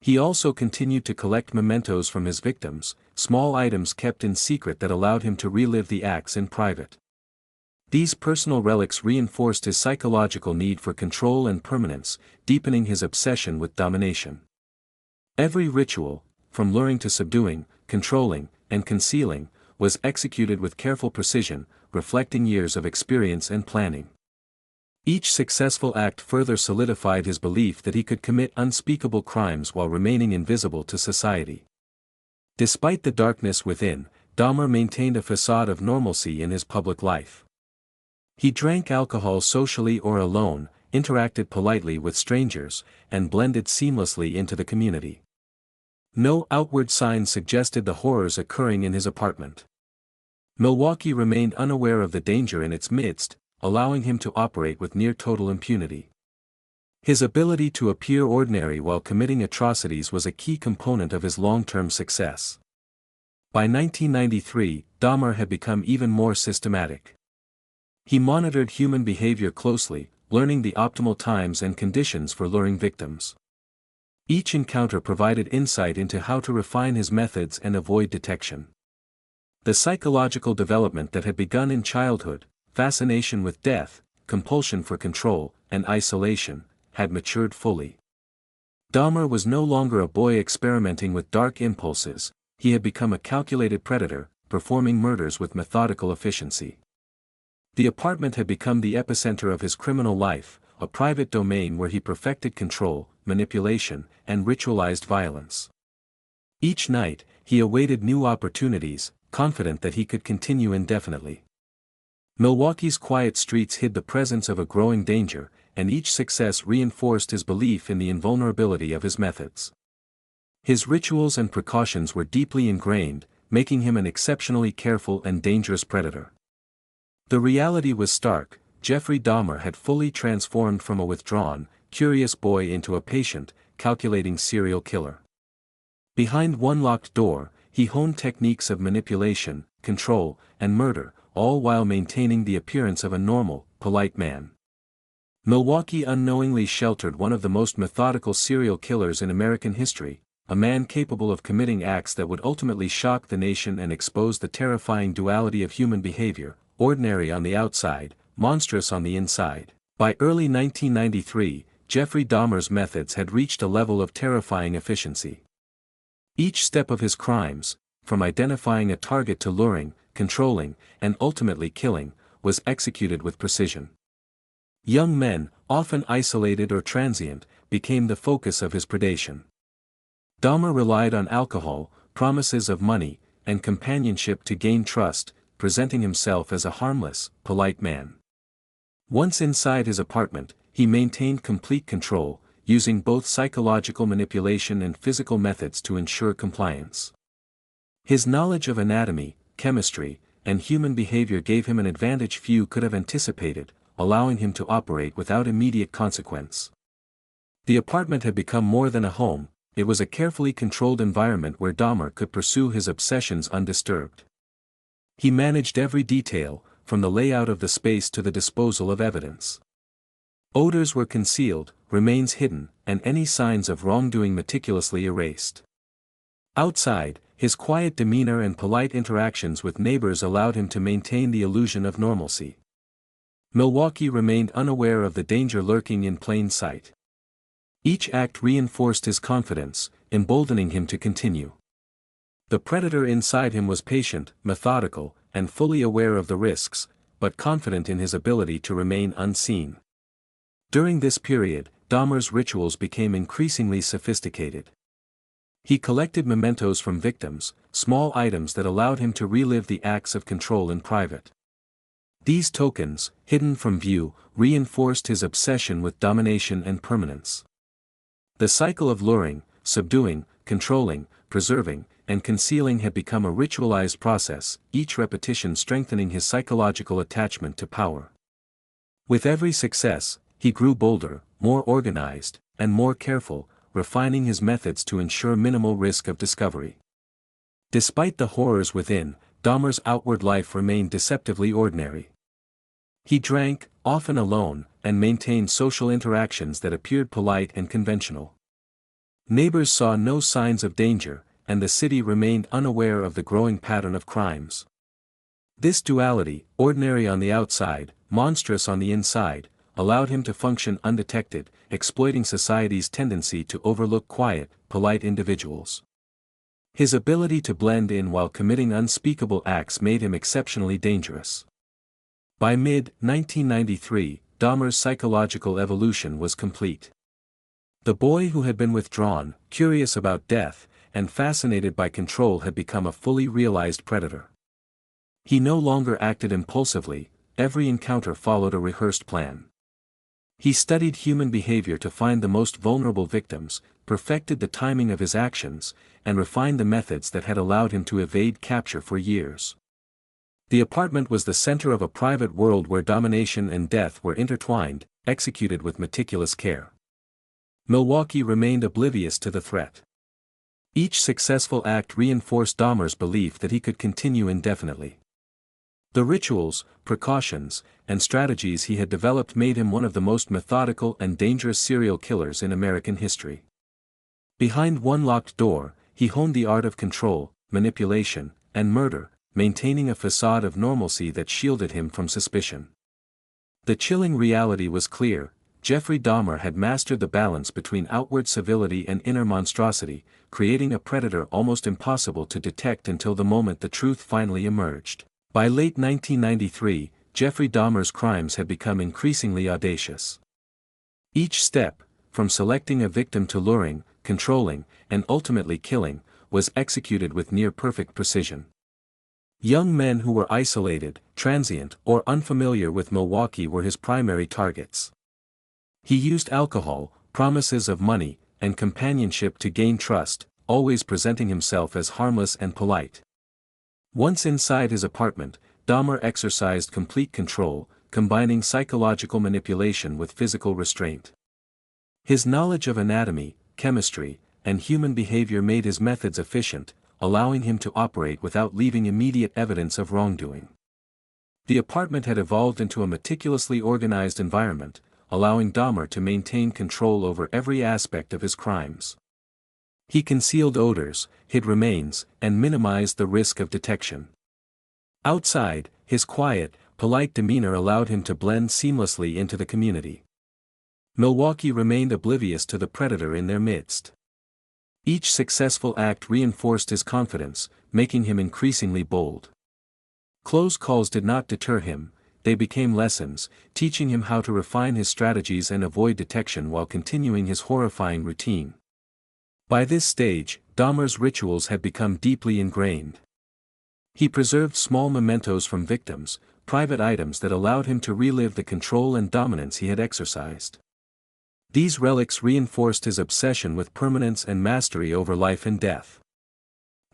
He also continued to collect mementos from his victims, small items kept in secret that allowed him to relive the acts in private. These personal relics reinforced his psychological need for control and permanence, deepening his obsession with domination. Every ritual, from luring to subduing, controlling, and concealing, was executed with careful precision, reflecting years of experience and planning. Each successful act further solidified his belief that he could commit unspeakable crimes while remaining invisible to society. Despite the darkness within, Dahmer maintained a facade of normalcy in his public life. He drank alcohol socially or alone, interacted politely with strangers, and blended seamlessly into the community. No outward signs suggested the horrors occurring in his apartment. Milwaukee remained unaware of the danger in its midst, allowing him to operate with near-total impunity. His ability to appear ordinary while committing atrocities was a key component of his long-term success. By 1993, Dahmer had become even more systematic. He monitored human behavior closely, learning the optimal times and conditions for luring victims. Each encounter provided insight into how to refine his methods and avoid detection. The psychological development that had begun in childhood, fascination with death, compulsion for control, and isolation, had matured fully. Dahmer was no longer a boy experimenting with dark impulses, he had become a calculated predator, performing murders with methodical efficiency. The apartment had become the epicenter of his criminal life, a private domain where he perfected control, manipulation, and ritualized violence. Each night, he awaited new opportunities, confident that he could continue indefinitely. Milwaukee's quiet streets hid the presence of a growing danger, and each success reinforced his belief in the invulnerability of his methods. His rituals and precautions were deeply ingrained, making him an exceptionally careful and dangerous predator. The reality was stark. Jeffrey Dahmer had fully transformed from a withdrawn, curious boy into a patient, calculating serial killer. Behind one locked door, he honed techniques of manipulation, control, and murder, all while maintaining the appearance of a normal, polite man. Milwaukee unknowingly sheltered one of the most methodical serial killers in American history, a man capable of committing acts that would ultimately shock the nation and expose the terrifying duality of human behavior, ordinary on the outside, monstrous on the inside. By early 1993, Jeffrey Dahmer's methods had reached a level of terrifying efficiency. Each step of his crimes, from identifying a target to luring, controlling, and ultimately killing, was executed with precision. Young men, often isolated or transient, became the focus of his predation. Dahmer relied on alcohol, promises of money, and companionship to gain trust, presenting himself as a harmless, polite man. Once inside his apartment, he maintained complete control, using both psychological manipulation and physical methods to ensure compliance. His knowledge of anatomy, chemistry, and human behavior gave him an advantage few could have anticipated, allowing him to operate without immediate consequence. The apartment had become more than a home, it was a carefully controlled environment where Dahmer could pursue his obsessions undisturbed. He managed every detail, from the layout of the space to the disposal of evidence. Odors were concealed, remains hidden, and any signs of wrongdoing meticulously erased. Outside, his quiet demeanor and polite interactions with neighbors allowed him to maintain the illusion of normalcy. Milwaukee remained unaware of the danger lurking in plain sight. Each act reinforced his confidence, emboldening him to continue. The predator inside him was patient, methodical, and fully aware of the risks, but confident in his ability to remain unseen. During this period, Dahmer's rituals became increasingly sophisticated. He collected mementos from victims, small items that allowed him to relive the acts of control in private. These tokens, hidden from view, reinforced his obsession with domination and permanence. The cycle of luring, subduing, controlling, preserving, and concealing had become a ritualized process, each repetition strengthening his psychological attachment to power. With every success, he grew bolder, more organized, and more careful, refining his methods to ensure minimal risk of discovery. Despite the horrors within, Dahmer's outward life remained deceptively ordinary. He drank, often alone, and maintained social interactions that appeared polite and conventional. Neighbors saw no signs of danger, and the city remained unaware of the growing pattern of crimes. This duality, ordinary on the outside, monstrous on the inside, allowed him to function undetected, exploiting society's tendency to overlook quiet, polite individuals. His ability to blend in while committing unspeakable acts made him exceptionally dangerous. By mid-1993, Dahmer's psychological evolution was complete. The boy who had been withdrawn, curious about death, and fascinated by control had become a fully realized predator. He no longer acted impulsively, every encounter followed a rehearsed plan. He studied human behavior to find the most vulnerable victims, perfected the timing of his actions, and refined the methods that had allowed him to evade capture for years. The apartment was the center of a private world where domination and death were intertwined, executed with meticulous care. Milwaukee remained oblivious to the threat. Each successful act reinforced Dahmer's belief that he could continue indefinitely. The rituals, precautions, and strategies he had developed made him one of the most methodical and dangerous serial killers in American history. Behind one locked door, he honed the art of control, manipulation, and murder, maintaining a facade of normalcy that shielded him from suspicion. The chilling reality was clear: Jeffrey Dahmer had mastered the balance between outward civility and inner monstrosity, creating a predator almost impossible to detect until the moment the truth finally emerged. By late 1993, Jeffrey Dahmer's crimes had become increasingly audacious. Each step, from selecting a victim to luring, controlling, and ultimately killing, was executed with near-perfect precision. Young men who were isolated, transient, or unfamiliar with Milwaukee were his primary targets. He used alcohol, promises of money, and companionship to gain trust, always presenting himself as harmless and polite. Once inside his apartment, Dahmer exercised complete control, combining psychological manipulation with physical restraint. His knowledge of anatomy, chemistry, and human behavior made his methods efficient, allowing him to operate without leaving immediate evidence of wrongdoing. The apartment had evolved into a meticulously organized environment, allowing Dahmer to maintain control over every aspect of his crimes. He concealed odors, hid remains, and minimized the risk of detection. Outside, his quiet, polite demeanor allowed him to blend seamlessly into the community. Milwaukee remained oblivious to the predator in their midst. Each successful act reinforced his confidence, making him increasingly bold. Close calls did not deter him, they became lessons, teaching him how to refine his strategies and avoid detection while continuing his horrifying routine. By this stage, Dahmer's rituals had become deeply ingrained. He preserved small mementos from victims, private items that allowed him to relive the control and dominance he had exercised. These relics reinforced his obsession with permanence and mastery over life and death.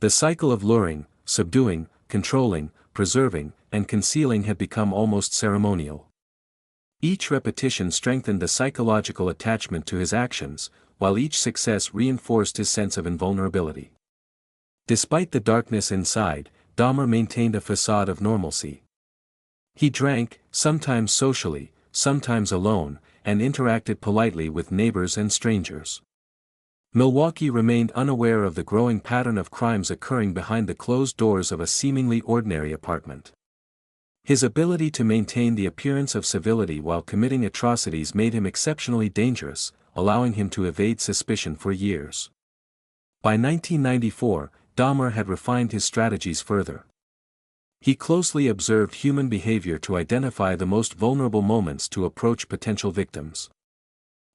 The cycle of luring, subduing, controlling, preserving, and concealing had become almost ceremonial. Each repetition strengthened the psychological attachment to his actions, while each success reinforced his sense of invulnerability. Despite the darkness inside, Dahmer maintained a facade of normalcy. He drank, sometimes socially, sometimes alone, and interacted politely with neighbors and strangers. Milwaukee remained unaware of the growing pattern of crimes occurring behind the closed doors of a seemingly ordinary apartment. His ability to maintain the appearance of civility while committing atrocities made him exceptionally dangerous, allowing him to evade suspicion for years. By 1994, Dahmer had refined his strategies further. He closely observed human behavior to identify the most vulnerable moments to approach potential victims.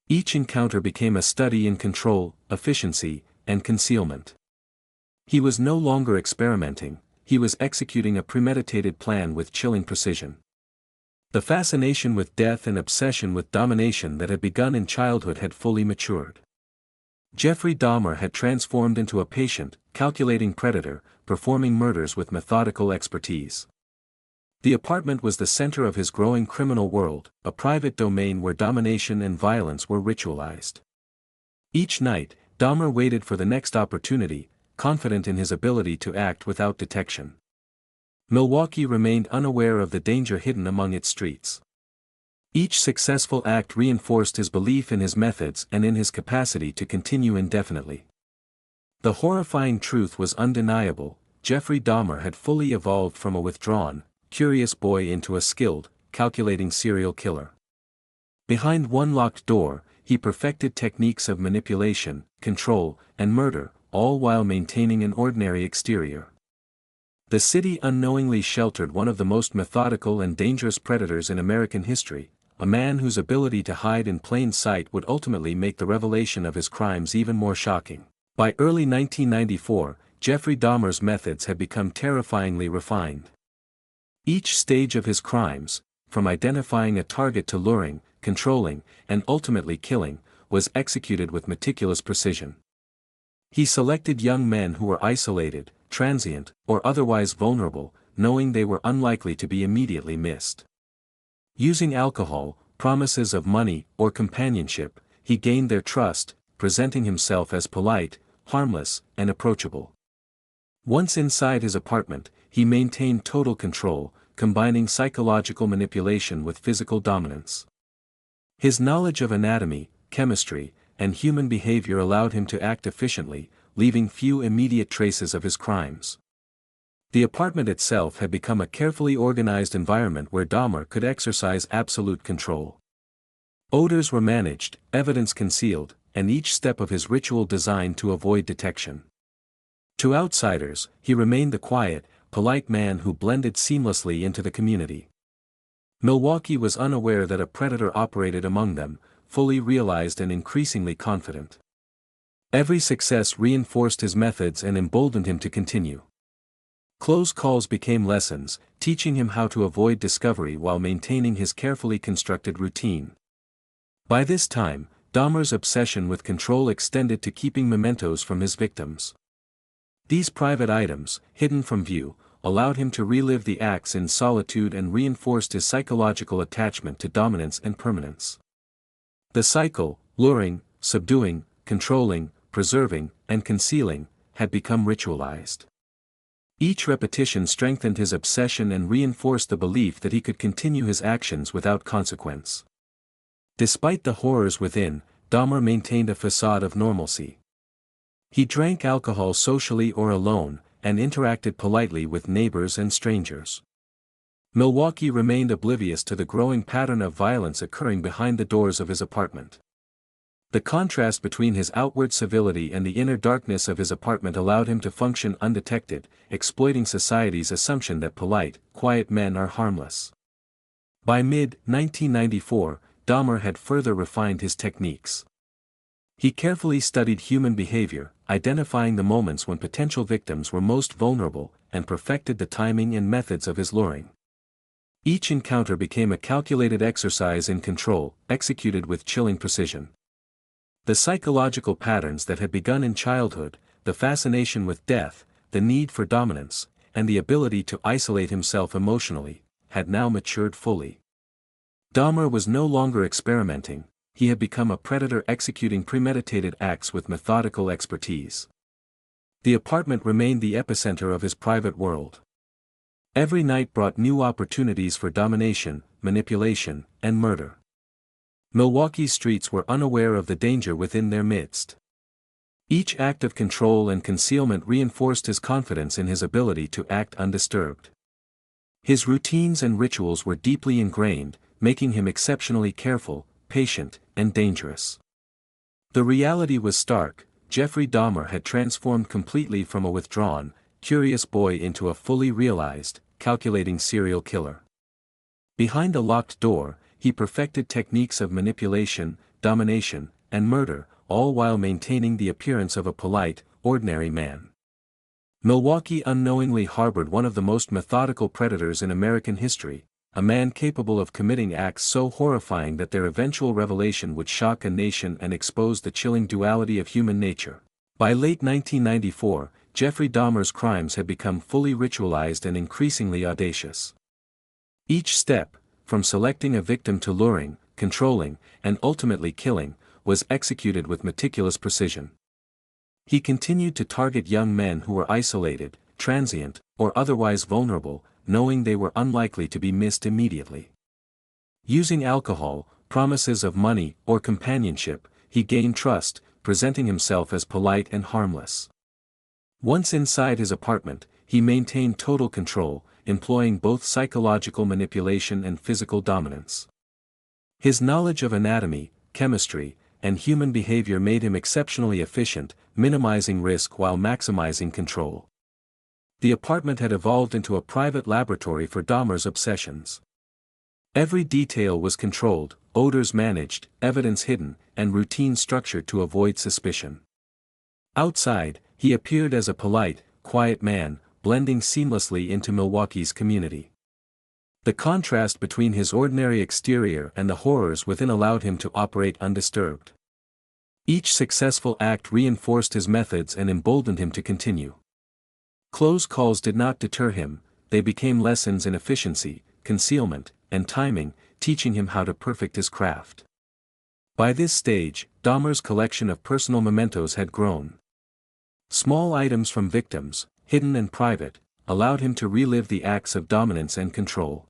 Each encounter became a study in control, efficiency, and concealment. He was no longer experimenting, he was executing a premeditated plan with chilling precision. The fascination with death and obsession with domination that had begun in childhood had fully matured. Jeffrey Dahmer had transformed into a patient, calculating predator, performing murders with methodical expertise. The apartment was the center of his growing criminal world, a private domain where domination and violence were ritualized. Each night, Dahmer waited for the next opportunity, confident in his ability to act without detection. Milwaukee remained unaware of the danger hidden among its streets. Each successful act reinforced his belief in his methods and in his capacity to continue indefinitely. The horrifying truth was undeniable: Jeffrey Dahmer had fully evolved from a withdrawn, curious boy into a skilled, calculating serial killer. Behind one locked door, he perfected techniques of manipulation, control, and murder, all while maintaining an ordinary exterior. The city unknowingly sheltered one of the most methodical and dangerous predators in American history, a man whose ability to hide in plain sight would ultimately make the revelation of his crimes even more shocking. By early 1994, Jeffrey Dahmer's methods had become terrifyingly refined. Each stage of his crimes, from identifying a target to luring, controlling, and ultimately killing, was executed with meticulous precision. He selected young men who were isolated, transient, or otherwise vulnerable, knowing they were unlikely to be immediately missed. Using alcohol, promises of money, or companionship, he gained their trust, presenting himself as polite, harmless, and approachable. Once inside his apartment, he maintained total control, combining psychological manipulation with physical dominance. His knowledge of anatomy, chemistry, and human behavior allowed him to act efficiently, leaving few immediate traces of his crimes. The apartment itself had become a carefully organized environment where Dahmer could exercise absolute control. Odors were managed, evidence concealed, and each step of his ritual designed to avoid detection. To outsiders, he remained the quiet, polite man who blended seamlessly into the community. Milwaukee was unaware that a predator operated among them, fully realized and increasingly confident. Every success reinforced his methods and emboldened him to continue. Close calls became lessons, teaching him how to avoid discovery while maintaining his carefully constructed routine. By this time, Dahmer's obsession with control extended to keeping mementos from his victims. These private items, hidden from view, allowed him to relive the acts in solitude and reinforced his psychological attachment to dominance and permanence. The cycle, luring, subduing, controlling, preserving, and concealing, had become ritualized. Each repetition strengthened his obsession and reinforced the belief that he could continue his actions without consequence. Despite the horrors within, Dahmer maintained a facade of normalcy. He drank alcohol socially or alone, and interacted politely with neighbors and strangers. Milwaukee remained oblivious to the growing pattern of violence occurring behind the doors of his apartment. The contrast between his outward civility and the inner darkness of his apartment allowed him to function undetected, exploiting society's assumption that polite, quiet men are harmless. By mid-1994, Dahmer had further refined his techniques. He carefully studied human behavior, identifying the moments when potential victims were most vulnerable, and perfected the timing and methods of his luring. Each encounter became a calculated exercise in control, executed with chilling precision. The psychological patterns that had begun in childhood, the fascination with death, the need for dominance, and the ability to isolate himself emotionally, had now matured fully. Dahmer was no longer experimenting, he had become a predator executing premeditated acts with methodical expertise. The apartment remained the epicenter of his private world. Every night brought new opportunities for domination, manipulation, and murder. Milwaukee's streets were unaware of the danger within their midst. Each act of control and concealment reinforced his confidence in his ability to act undisturbed. His routines and rituals were deeply ingrained, making him exceptionally careful, patient, and dangerous. The reality was stark: Jeffrey Dahmer had transformed completely from a withdrawn, curious boy into a fully realized, calculating serial killer. Behind a locked door, he perfected techniques of manipulation, domination, and murder, all while maintaining the appearance of a polite, ordinary man. Milwaukee unknowingly harbored one of the most methodical predators in American history, a man capable of committing acts so horrifying that their eventual revelation would shock a nation and expose the chilling duality of human nature. By late 1994, Jeffrey Dahmer's crimes had become fully ritualized and increasingly audacious. Each step, from selecting a victim to luring, controlling, and ultimately killing, was executed with meticulous precision. He continued to target young men who were isolated, transient, or otherwise vulnerable, knowing they were unlikely to be missed immediately. Using alcohol, promises of money, or companionship, he gained trust, presenting himself as polite and harmless. Once inside his apartment, he maintained total control, employing both psychological manipulation and physical dominance. His knowledge of anatomy, chemistry, and human behavior made him exceptionally efficient, minimizing risk while maximizing control. The apartment had evolved into a private laboratory for Dahmer's obsessions. Every detail was controlled, odors managed, evidence hidden, and routine structured to avoid suspicion. Outside, he appeared as a polite, quiet man, blending seamlessly into Milwaukee's community. The contrast between his ordinary exterior and the horrors within allowed him to operate undisturbed. Each successful act reinforced his methods and emboldened him to continue. Close calls did not deter him, they became lessons in efficiency, concealment, and timing, teaching him how to perfect his craft. By this stage, Dahmer's collection of personal mementos had grown. Small items from victims, hidden and private, allowed him to relive the acts of dominance and control.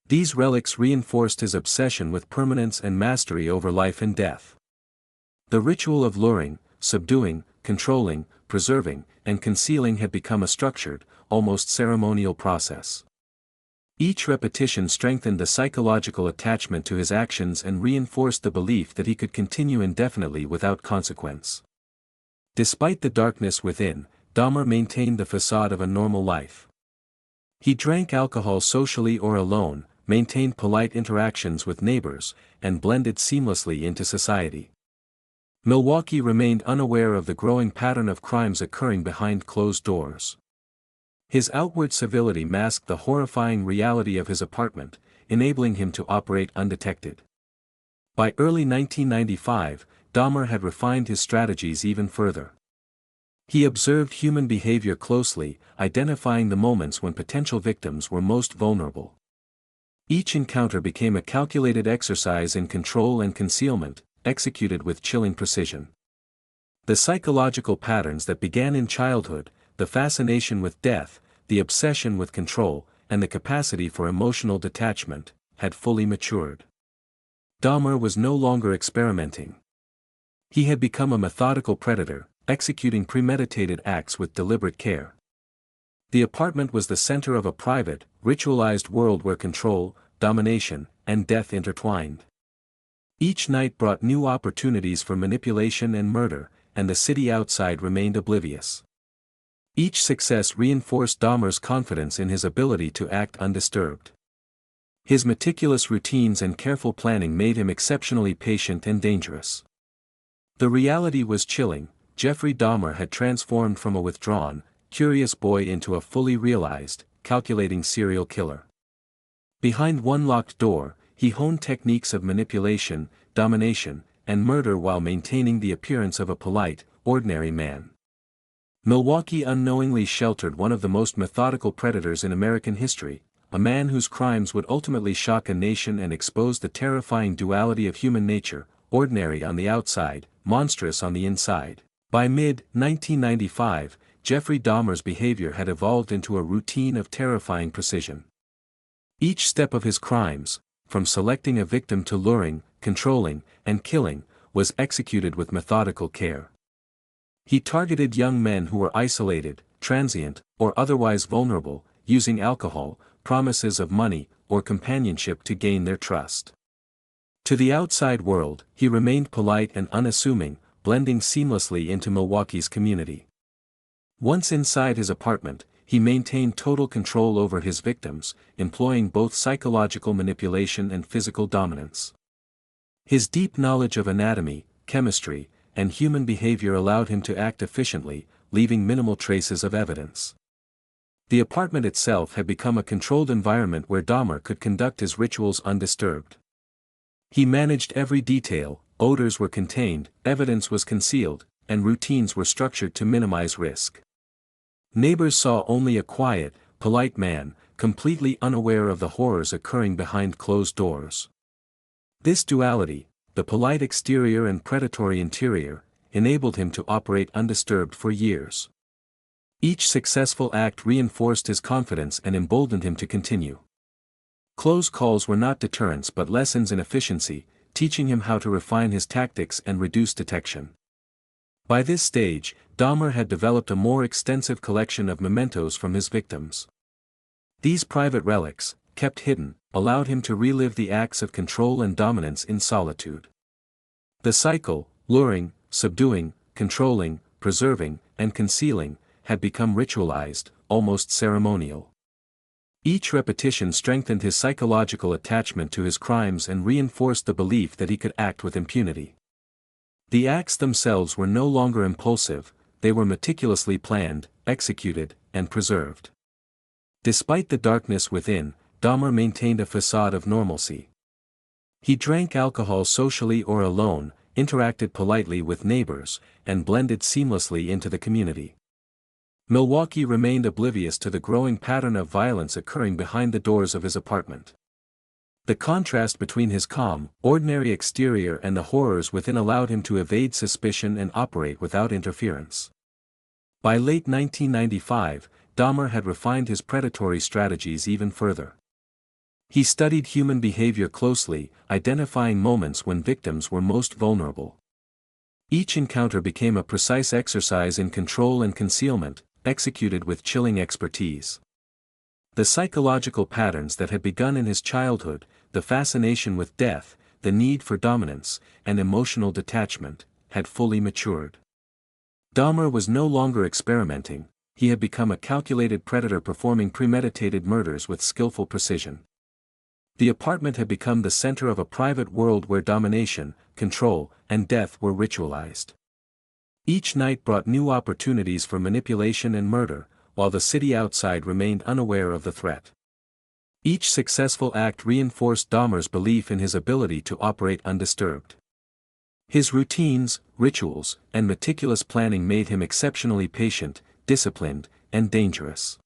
These relics reinforced his obsession with permanence and mastery over life and death. The ritual of luring, subduing, controlling, preserving, and concealing had become a structured, almost ceremonial process. Each repetition strengthened the psychological attachment to his actions and reinforced the belief that he could continue indefinitely without consequence. Despite the darkness within, Dahmer maintained the facade of a normal life. He drank alcohol socially or alone, maintained polite interactions with neighbors, and blended seamlessly into society. Milwaukee remained unaware of the growing pattern of crimes occurring behind closed doors. His outward civility masked the horrifying reality of his apartment, enabling him to operate undetected. By early 1995, Dahmer had refined his strategies even further. He observed human behavior closely, identifying the moments when potential victims were most vulnerable. Each encounter became a calculated exercise in control and concealment, executed with chilling precision. The psychological patterns that began in childhood, the fascination with death, the obsession with control, and the capacity for emotional detachment, had fully matured. Dahmer was no longer experimenting. He had become a methodical predator, executing premeditated acts with deliberate care. The apartment was the center of a private, ritualized world where control, domination, and death intertwined. Each night brought new opportunities for manipulation and murder, and the city outside remained oblivious. Each success reinforced Dahmer's confidence in his ability to act undisturbed. His meticulous routines and careful planning made him exceptionally patient and dangerous. The reality was chilling. Jeffrey Dahmer had transformed from a withdrawn, curious boy into a fully realized, calculating serial killer. Behind one locked door, he honed techniques of manipulation, domination, and murder while maintaining the appearance of a polite, ordinary man. Milwaukee unknowingly sheltered one of the most methodical predators in American history, a man whose crimes would ultimately shock a nation and expose the terrifying duality of human nature, ordinary on the outside, monstrous on the inside. By mid-1995, Jeffrey Dahmer's behavior had evolved into a routine of terrifying precision. Each step of his crimes, from selecting a victim to luring, controlling, and killing, was executed with methodical care. He targeted young men who were isolated, transient, or otherwise vulnerable, using alcohol, promises of money, or companionship to gain their trust. To the outside world, he remained polite and unassuming, blending seamlessly into Milwaukee's community. Once inside his apartment, he maintained total control over his victims, employing both psychological manipulation and physical dominance. His deep knowledge of anatomy, chemistry, and human behavior allowed him to act efficiently, leaving minimal traces of evidence. The apartment itself had become a controlled environment where Dahmer could conduct his rituals undisturbed. He managed every detail, odors were contained, evidence was concealed, and routines were structured to minimize risk. Neighbors saw only a quiet, polite man, completely unaware of the horrors occurring behind closed doors. This duality, the polite exterior and predatory interior, enabled him to operate undisturbed for years. Each successful act reinforced his confidence and emboldened him to continue. Close calls were not deterrents but lessons in efficiency, teaching him how to refine his tactics and reduce detection. By this stage, Dahmer had developed a more extensive collection of mementos from his victims. These private relics, kept hidden, allowed him to relive the acts of control and dominance in solitude. The cycle, luring, subduing, controlling, preserving, and concealing, had become ritualized, almost ceremonial. Each repetition strengthened his psychological attachment to his crimes and reinforced the belief that he could act with impunity. The acts themselves were no longer impulsive, they were meticulously planned, executed, and preserved. Despite the darkness within, Dahmer maintained a facade of normalcy. He drank alcohol socially or alone, interacted politely with neighbors, and blended seamlessly into the community. Milwaukee remained oblivious to the growing pattern of violence occurring behind the doors of his apartment. The contrast between his calm, ordinary exterior and the horrors within allowed him to evade suspicion and operate without interference. By late 1995, Dahmer had refined his predatory strategies even further. He studied human behavior closely, identifying moments when victims were most vulnerable. Each encounter became a precise exercise in control and concealment, executed with chilling expertise. The psychological patterns that had begun in his childhood, the fascination with death, the need for dominance, and emotional detachment, had fully matured. Dahmer was no longer experimenting, he had become a calculated predator performing premeditated murders with skillful precision. The apartment had become the center of a private world where domination, control, and death were ritualized. Each night brought new opportunities for manipulation and murder, while the city outside remained unaware of the threat. Each successful act reinforced Dahmer's belief in his ability to operate undisturbed. His routines, rituals, and meticulous planning made him exceptionally patient, disciplined, and dangerous.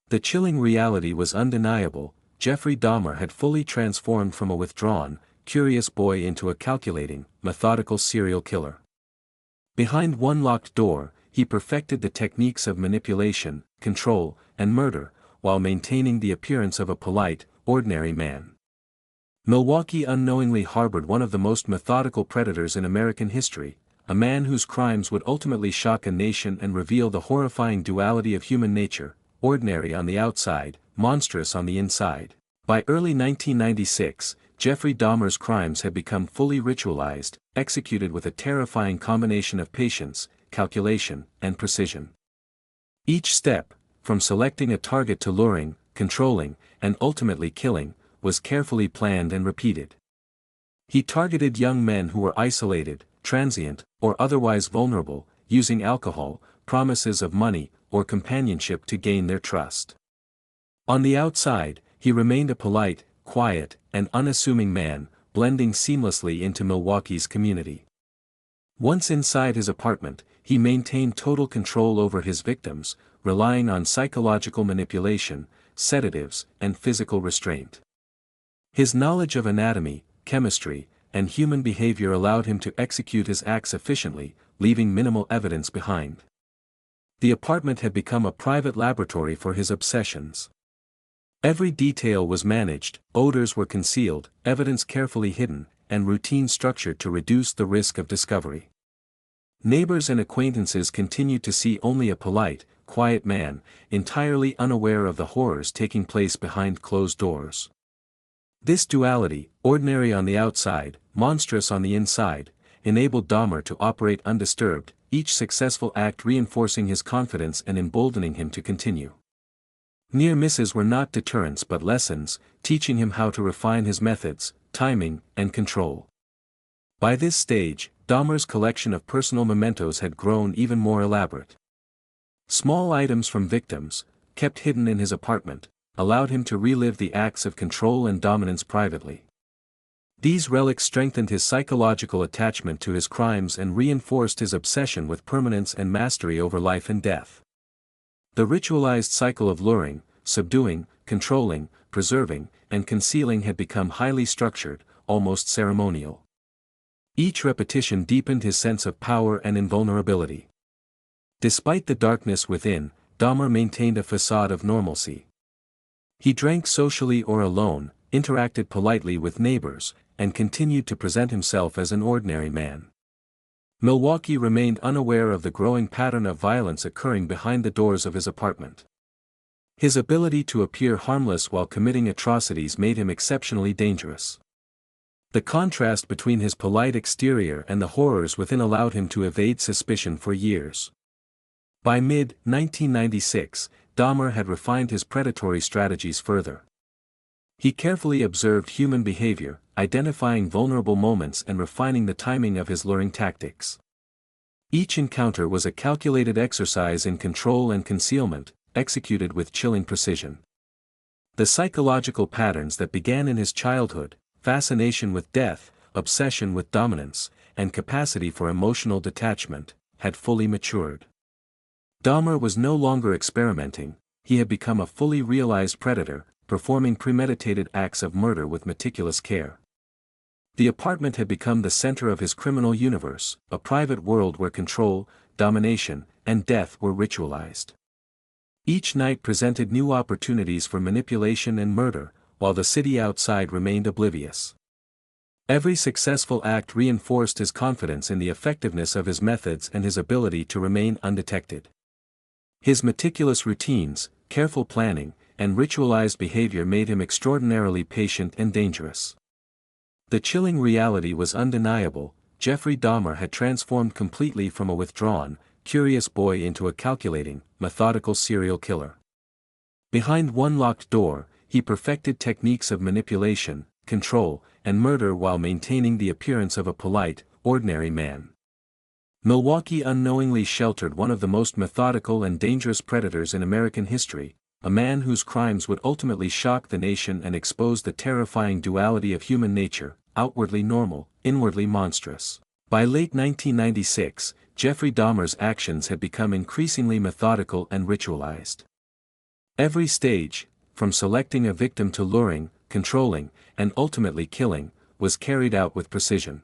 The chilling reality was undeniable: Jeffrey Dahmer had fully transformed from a withdrawn, curious boy into a calculating, methodical serial killer. Behind one locked door, he perfected the techniques of manipulation, control, and murder, while maintaining the appearance of a polite, ordinary man. Milwaukee unknowingly harbored one of the most methodical predators in American history, a man whose crimes would ultimately shock a nation and reveal the horrifying duality of human nature, ordinary on the outside, monstrous on the inside. By early 1996, Jeffrey Dahmer's crimes had become fully ritualized, executed with a terrifying combination of patience, calculation, and precision. Each step, from selecting a target to luring, controlling, and ultimately killing, was carefully planned and repeated. He targeted young men who were isolated, transient, or otherwise vulnerable, using alcohol, promises of money, or companionship to gain their trust. On the outside, he remained a polite, quiet, and unassuming man, blending seamlessly into Milwaukee's community. Once inside his apartment, he maintained total control over his victims, relying on psychological manipulation, sedatives, and physical restraint. His knowledge of anatomy, chemistry, and human behavior allowed him to execute his acts efficiently, leaving minimal evidence behind. The apartment had become a private laboratory for his obsessions. Every detail was managed, odors were concealed, evidence carefully hidden, and routine structured to reduce the risk of discovery. Neighbors and acquaintances continued to see only a polite, quiet man, entirely unaware of the horrors taking place behind closed doors. This duality, ordinary on the outside, monstrous on the inside, enabled Dahmer to operate undisturbed, each successful act reinforcing his confidence and emboldening him to continue. Near misses were not deterrents but lessons, teaching him how to refine his methods, timing, and control. By this stage, Dahmer's collection of personal mementos had grown even more elaborate. Small items from victims, kept hidden in his apartment, allowed him to relive the acts of control and dominance privately. These relics strengthened his psychological attachment to his crimes and reinforced his obsession with permanence and mastery over life and death. The ritualized cycle of luring, subduing, controlling, preserving, and concealing had become highly structured, almost ceremonial. Each repetition deepened his sense of power and invulnerability. Despite the darkness within, Dahmer maintained a facade of normalcy. He drank socially or alone, interacted politely with neighbors, and continued to present himself as an ordinary man. Milwaukee remained unaware of the growing pattern of violence occurring behind the doors of his apartment. His ability to appear harmless while committing atrocities made him exceptionally dangerous. The contrast between his polite exterior and the horrors within allowed him to evade suspicion for years. By mid-1996, Dahmer had refined his predatory strategies further. He carefully observed human behavior, identifying vulnerable moments and refining the timing of his luring tactics. Each encounter was a calculated exercise in control and concealment, executed with chilling precision. The psychological patterns that began in his childhood, fascination with death, obsession with dominance, and capacity for emotional detachment, had fully matured. Dahmer was no longer experimenting, he had become a fully realized predator, performing premeditated acts of murder with meticulous care. The apartment had become the center of his criminal universe, a private world where control, domination, and death were ritualized. Each night presented new opportunities for manipulation and murder, while the city outside remained oblivious. Every successful act reinforced his confidence in the effectiveness of his methods and his ability to remain undetected. His meticulous routines, careful planning, and ritualized behavior made him extraordinarily patient and dangerous. The chilling reality was undeniable: Jeffrey Dahmer had transformed completely from a withdrawn, curious boy into a calculating, methodical serial killer. Behind one locked door, he perfected techniques of manipulation, control, and murder while maintaining the appearance of a polite, ordinary man. Milwaukee unknowingly sheltered one of the most methodical and dangerous predators in American history, a man whose crimes would ultimately shock the nation and expose the terrifying duality of human nature, outwardly normal, inwardly monstrous. By late 1996, Jeffrey Dahmer's actions had become increasingly methodical and ritualized. Every stage, from selecting a victim to luring, controlling, and ultimately killing, was carried out with precision.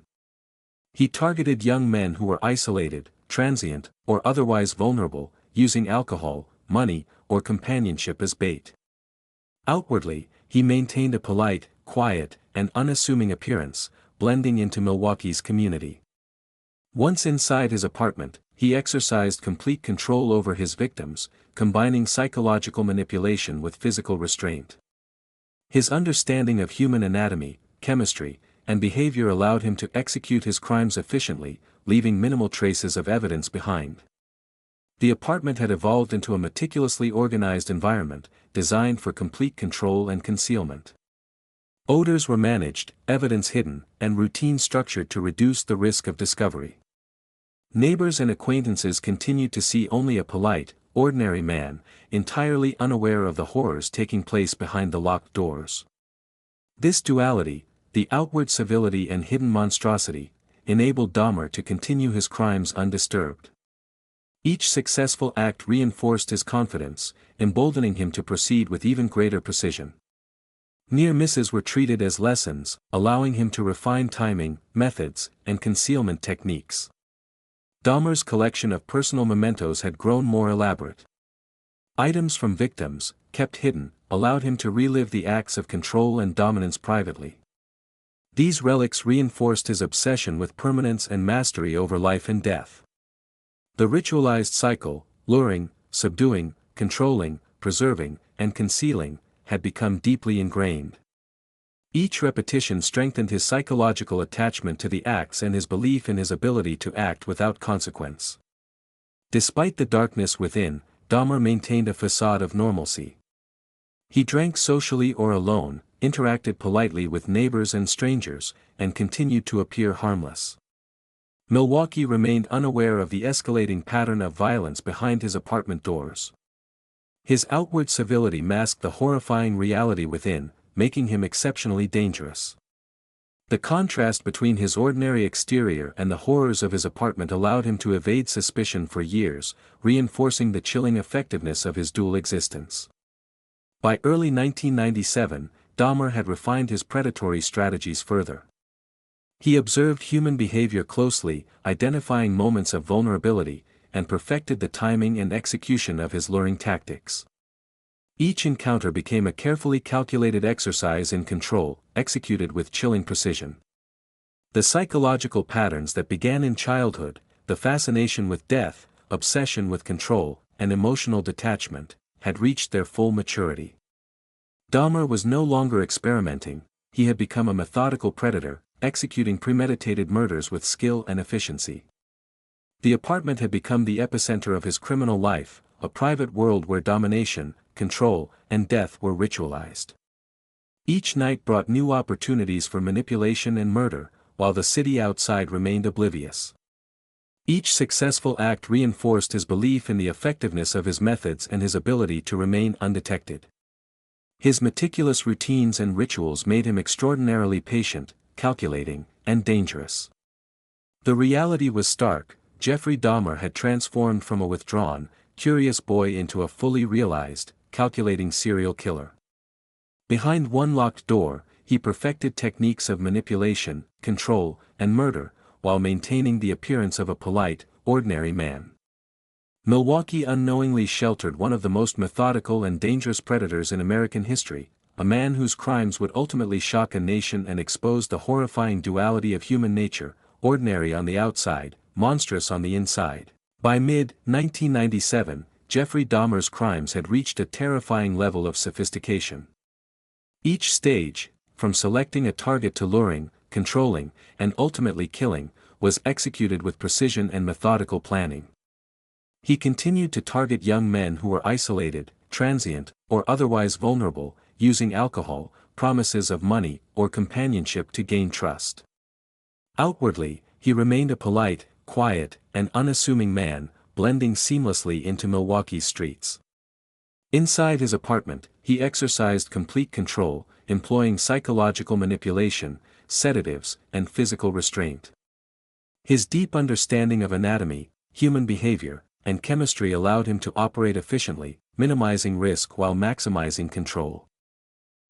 He targeted young men who were isolated, transient, or otherwise vulnerable, using alcohol, money, or companionship as bait. Outwardly, he maintained a polite, quiet, and unassuming appearance, blending into Milwaukee's community. Once inside his apartment, he exercised complete control over his victims, combining psychological manipulation with physical restraint. His understanding of human anatomy, chemistry, and behavior allowed him to execute his crimes efficiently, leaving minimal traces of evidence behind. The apartment had evolved into a meticulously organized environment, designed for complete control and concealment. Odors were managed, evidence hidden, and routine structured to reduce the risk of discovery. Neighbors and acquaintances continued to see only a polite, ordinary man, entirely unaware of the horrors taking place behind the locked doors. This duality, the outward civility and hidden monstrosity, enabled Dahmer to continue his crimes undisturbed. Each successful act reinforced his confidence, emboldening him to proceed with even greater precision. Near misses were treated as lessons, allowing him to refine timing, methods, and concealment techniques. Dahmer's collection of personal mementos had grown more elaborate. Items from victims, kept hidden, allowed him to relive the acts of control and dominance privately. These relics reinforced his obsession with permanence and mastery over life and death. The ritualized cycle, luring, subduing, controlling, preserving, and concealing, had become deeply ingrained. Each repetition strengthened his psychological attachment to the acts and his belief in his ability to act without consequence. Despite the darkness within, Dahmer maintained a facade of normalcy. He drank socially or alone, interacted politely with neighbors and strangers, and continued to appear harmless. Milwaukee remained unaware of the escalating pattern of violence behind his apartment doors. His outward civility masked the horrifying reality within, making him exceptionally dangerous. The contrast between his ordinary exterior and the horrors of his apartment allowed him to evade suspicion for years, reinforcing the chilling effectiveness of his dual existence. By early 1997, Dahmer had refined his predatory strategies further. He observed human behavior closely, identifying moments of vulnerability, and perfected the timing and execution of his luring tactics. Each encounter became a carefully calculated exercise in control, executed with chilling precision. The psychological patterns that began in childhood, the fascination with death, obsession with control, and emotional detachment, had reached their full maturity. Dahmer was no longer experimenting, he had become a methodical predator, executing premeditated murders with skill and efficiency. The apartment had become the epicenter of his criminal life, a private world where domination, control, and death were ritualized. Each night brought new opportunities for manipulation and murder, while the city outside remained oblivious. Each successful act reinforced his belief in the effectiveness of his methods and his ability to remain undetected. His meticulous routines and rituals made him extraordinarily patient, calculating, and dangerous. The reality was stark. Jeffrey Dahmer had transformed from a withdrawn, curious boy into a fully realized, calculating serial killer. Behind one locked door, he perfected techniques of manipulation, control, and murder, while maintaining the appearance of a polite, ordinary man. Milwaukee unknowingly sheltered one of the most methodical and dangerous predators in American history, a man whose crimes would ultimately shock a nation and expose the horrifying duality of human nature, ordinary on the outside, monstrous on the inside. By mid-1997, Jeffrey Dahmer's crimes had reached a terrifying level of sophistication. Each stage, from selecting a target to luring, controlling, and ultimately killing, was executed with precision and methodical planning. He continued to target young men who were isolated, transient, or otherwise vulnerable, using alcohol, promises of money, or companionship to gain trust. Outwardly, he remained a polite, quiet, and unassuming man, blending seamlessly into Milwaukee's streets. Inside his apartment, he exercised complete control, employing psychological manipulation, sedatives, and physical restraint. His deep understanding of anatomy, human behavior, and chemistry allowed him to operate efficiently, minimizing risk while maximizing control.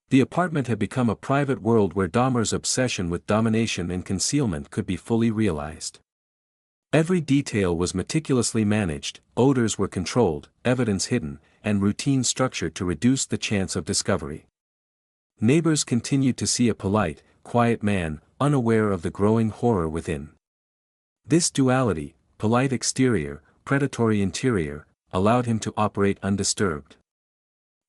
The apartment had become a private world where Dahmer's obsession with domination and concealment could be fully realized. Every detail was meticulously managed, odors were controlled, evidence hidden, and routine structured to reduce the chance of discovery. Neighbors continued to see a polite, quiet man, unaware of the growing horror within. This duality, polite exterior, predatory interior, allowed him to operate undisturbed.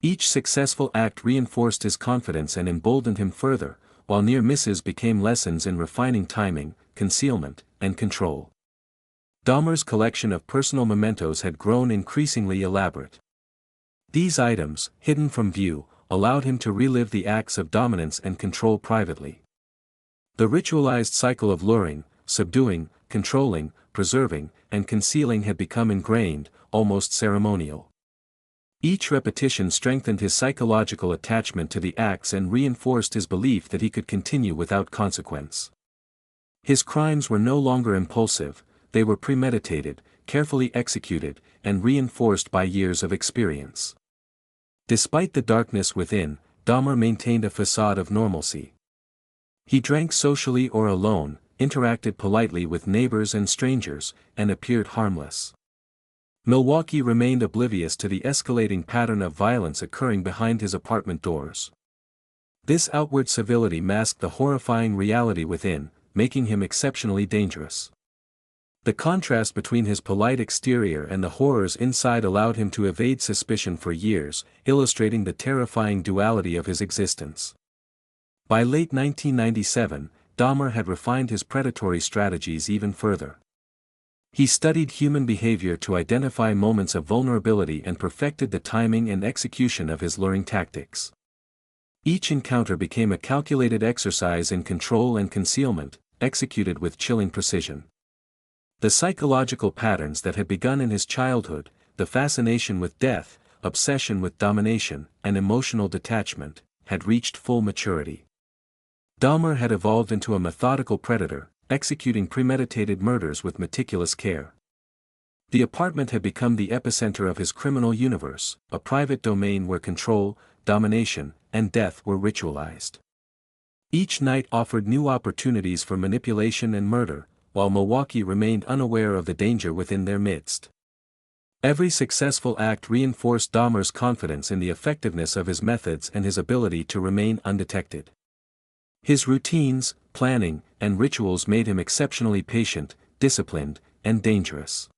Each successful act reinforced his confidence and emboldened him further, while near misses became lessons in refining timing, concealment, and control. Dahmer's collection of personal mementos had grown increasingly elaborate. These items, hidden from view, allowed him to relive the acts of dominance and control privately. The ritualized cycle of luring, subduing, controlling, preserving, and concealing had become ingrained, almost ceremonial. Each repetition strengthened his psychological attachment to the acts and reinforced his belief that he could continue without consequence. His crimes were no longer impulsive, they were premeditated, carefully executed, and reinforced by years of experience. Despite the darkness within, Dahmer maintained a facade of normalcy. He drank socially or alone, interacted politely with neighbors and strangers, and appeared harmless. Milwaukee remained oblivious to the escalating pattern of violence occurring behind his apartment doors. This outward civility masked the horrifying reality within, making him exceptionally dangerous. The contrast between his polite exterior and the horrors inside allowed him to evade suspicion for years, illustrating the terrifying duality of his existence. By late 1997, Dahmer had refined his predatory strategies even further. He studied human behavior to identify moments of vulnerability and perfected the timing and execution of his luring tactics. Each encounter became a calculated exercise in control and concealment, executed with chilling precision. The psychological patterns that had begun in his childhood, the fascination with death, obsession with domination, and emotional detachment, had reached full maturity. Dahmer had evolved into a methodical predator, executing premeditated murders with meticulous care. The apartment had become the epicenter of his criminal universe, a private domain where control, domination, and death were ritualized. Each night offered new opportunities for manipulation and murder, while Milwaukee remained unaware of the danger within their midst. Every successful act reinforced Dahmer's confidence in the effectiveness of his methods and his ability to remain undetected. His routines, planning, and rituals made him exceptionally patient, disciplined, and dangerous.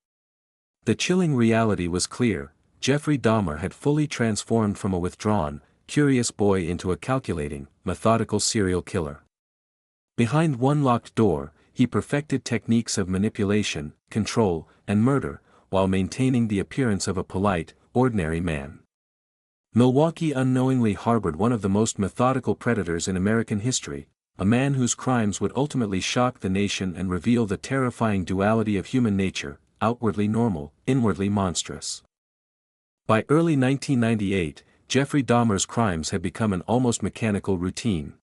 The chilling reality was clear: Jeffrey Dahmer had fully transformed from a withdrawn, curious boy into a calculating, methodical serial killer. Behind one locked door, he perfected techniques of manipulation, control, and murder, while maintaining the appearance of a polite, ordinary man. Milwaukee unknowingly harbored one of the most methodical predators in American history, a man whose crimes would ultimately shock the nation and reveal the terrifying duality of human nature: outwardly normal, inwardly monstrous. By early 1998, Jeffrey Dahmer's crimes had become an almost mechanical routine.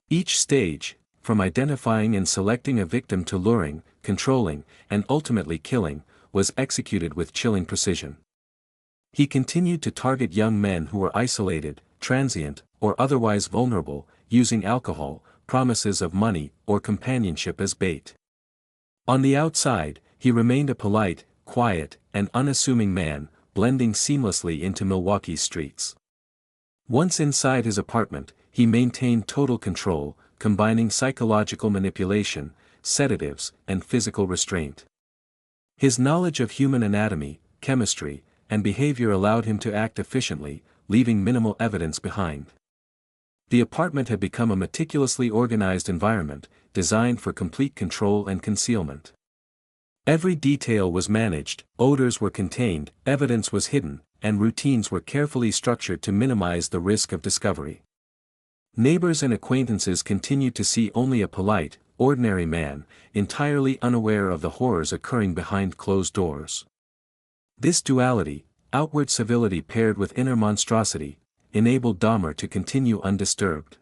Each stage, from identifying and selecting a victim to luring, controlling, and ultimately killing, was executed with chilling precision. He continued to target young men who were isolated, transient, or otherwise vulnerable, using alcohol, promises of money, or companionship as bait. On the outside, he remained a polite, quiet, and unassuming man, blending seamlessly into Milwaukee's streets. Once inside his apartment, he maintained total control, combining psychological manipulation, sedatives, and physical restraint. His knowledge of human anatomy, chemistry, and behavior allowed him to act efficiently, leaving minimal evidence behind. The apartment had become a meticulously organized environment, designed for complete control and concealment. Every detail was managed, odors were contained, evidence was hidden, and routines were carefully structured to minimize the risk of discovery. Neighbors and acquaintances continued to see only a polite, ordinary man, entirely unaware of the horrors occurring behind closed doors. This duality, outward civility paired with inner monstrosity, enabled Dahmer to continue undisturbed.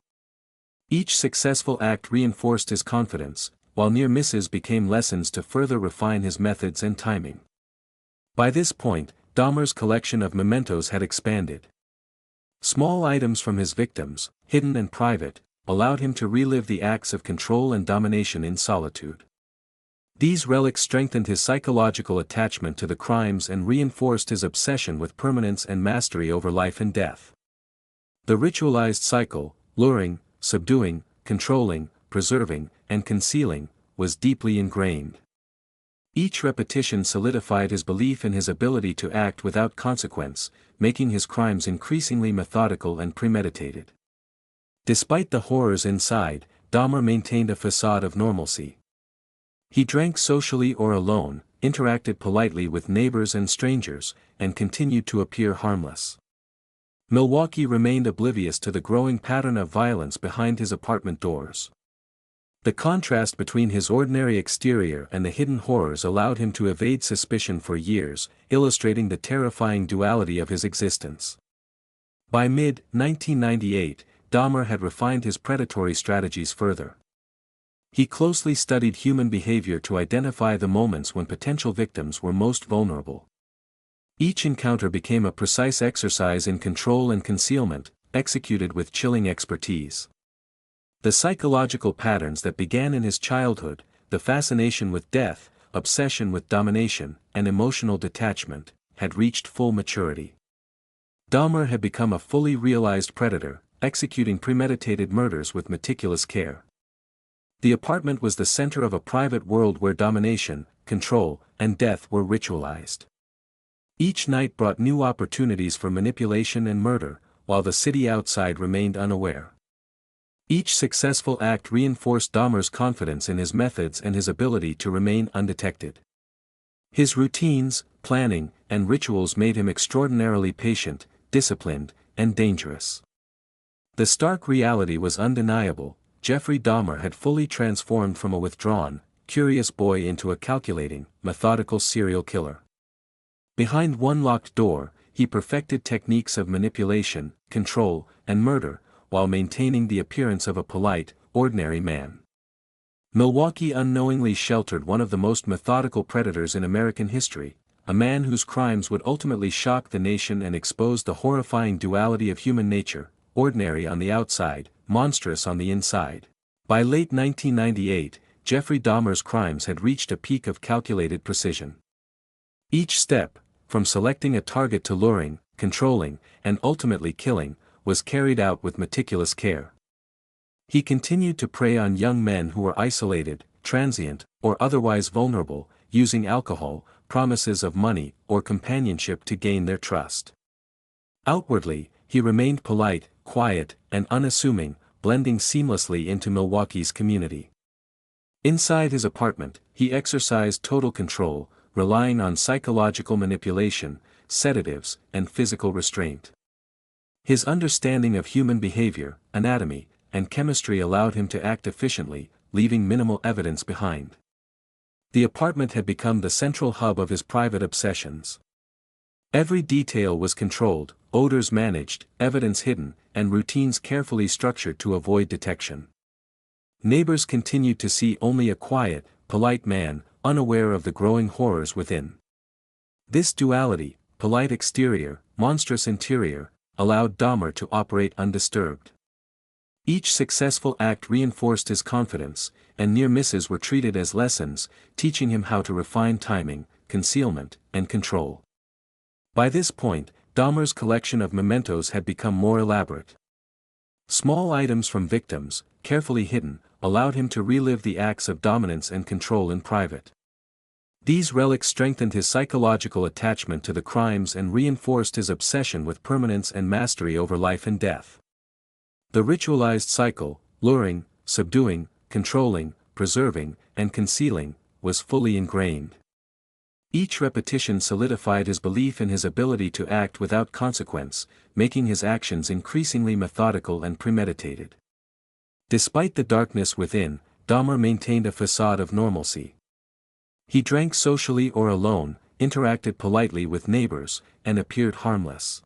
Each successful act reinforced his confidence, while near misses became lessons to further refine his methods and timing. By this point, Dahmer's collection of mementos had expanded. Small items from his victims, hidden and private, allowed him to relive the acts of control and domination in solitude. These relics strengthened his psychological attachment to the crimes and reinforced his obsession with permanence and mastery over life and death. The ritualized cycle, luring, subduing, controlling, preserving, and concealing, was deeply ingrained. Each repetition solidified his belief in his ability to act without consequence, making his crimes increasingly methodical and premeditated. Despite the horrors inside, Dahmer maintained a facade of normalcy. He drank socially or alone, interacted politely with neighbors and strangers, and continued to appear harmless. Milwaukee remained oblivious to the growing pattern of violence behind his apartment doors. The contrast between his ordinary exterior and the hidden horrors allowed him to evade suspicion for years, illustrating the terrifying duality of his existence. By mid-1998, Dahmer had refined his predatory strategies further. He closely studied human behavior to identify the moments when potential victims were most vulnerable. Each encounter became a precise exercise in control and concealment, executed with chilling expertise. The psychological patterns that began in his childhood, the fascination with death, obsession with domination, and emotional detachment, had reached full maturity. Dahmer had become a fully realized predator, executing premeditated murders with meticulous care. The apartment was the center of a private world where domination, control, and death were ritualized. Each night brought new opportunities for manipulation and murder, while the city outside remained unaware. Each successful act reinforced Dahmer's confidence in his methods and his ability to remain undetected. His routines, planning, and rituals made him extraordinarily patient, disciplined, and dangerous. The stark reality was undeniable: Jeffrey Dahmer had fully transformed from a withdrawn, curious boy into a calculating, methodical serial killer. Behind one locked door, he perfected techniques of manipulation, control, and murder, while maintaining the appearance of a polite, ordinary man. Milwaukee unknowingly sheltered one of the most methodical predators in American history, a man whose crimes would ultimately shock the nation and expose the horrifying duality of human nature, ordinary on the outside, monstrous on the inside. By late 1998, Jeffrey Dahmer's crimes had reached a peak of calculated precision. Each step, from selecting a target to luring, controlling, and ultimately killing, was carried out with meticulous care. He continued to prey on young men who were isolated, transient, or otherwise vulnerable, using alcohol, promises of money, or companionship to gain their trust. Outwardly, he remained polite, quiet, and unassuming, blending seamlessly into Milwaukee's community. Inside his apartment, he exercised total control, relying on psychological manipulation, sedatives, and physical restraint. His understanding of human behavior, anatomy, and chemistry allowed him to act efficiently, leaving minimal evidence behind. The apartment had become the central hub of his private obsessions. Every detail was controlled, odors managed, evidence hidden, and routines carefully structured to avoid detection. Neighbors continued to see only a quiet, polite man, unaware of the growing horrors within. This duality, polite exterior, monstrous interior, allowed Dahmer to operate undisturbed. Each successful act reinforced his confidence, and near misses were treated as lessons, teaching him how to refine timing, concealment, and control. By this point, Dahmer's collection of mementos had become more elaborate. Small items from victims, carefully hidden, allowed him to relive the acts of dominance and control in private. These relics strengthened his psychological attachment to the crimes and reinforced his obsession with permanence and mastery over life and death. The ritualized cycle, luring, subduing, controlling, preserving, and concealing, was fully ingrained. Each repetition solidified his belief in his ability to act without consequence, making his actions increasingly methodical and premeditated. Despite the darkness within, Dahmer maintained a facade of normalcy. He drank socially or alone, interacted politely with neighbors, and appeared harmless.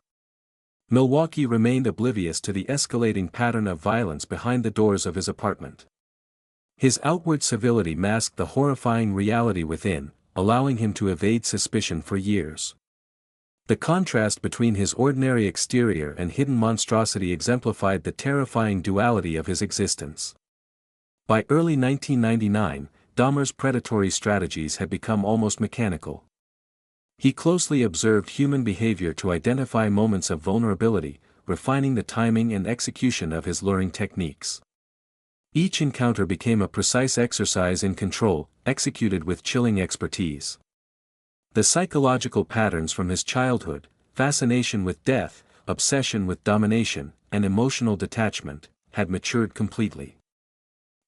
Milwaukee remained oblivious to the escalating pattern of violence behind the doors of his apartment. His outward civility masked the horrifying reality within, allowing him to evade suspicion for years. The contrast between his ordinary exterior and hidden monstrosity exemplified the terrifying duality of his existence. By early 1999, Dahmer's predatory strategies had become almost mechanical. He closely observed human behavior to identify moments of vulnerability, refining the timing and execution of his luring techniques. Each encounter became a precise exercise in control, executed with chilling expertise. The psychological patterns from his childhood, fascination with death, obsession with domination, and emotional detachment, had matured completely.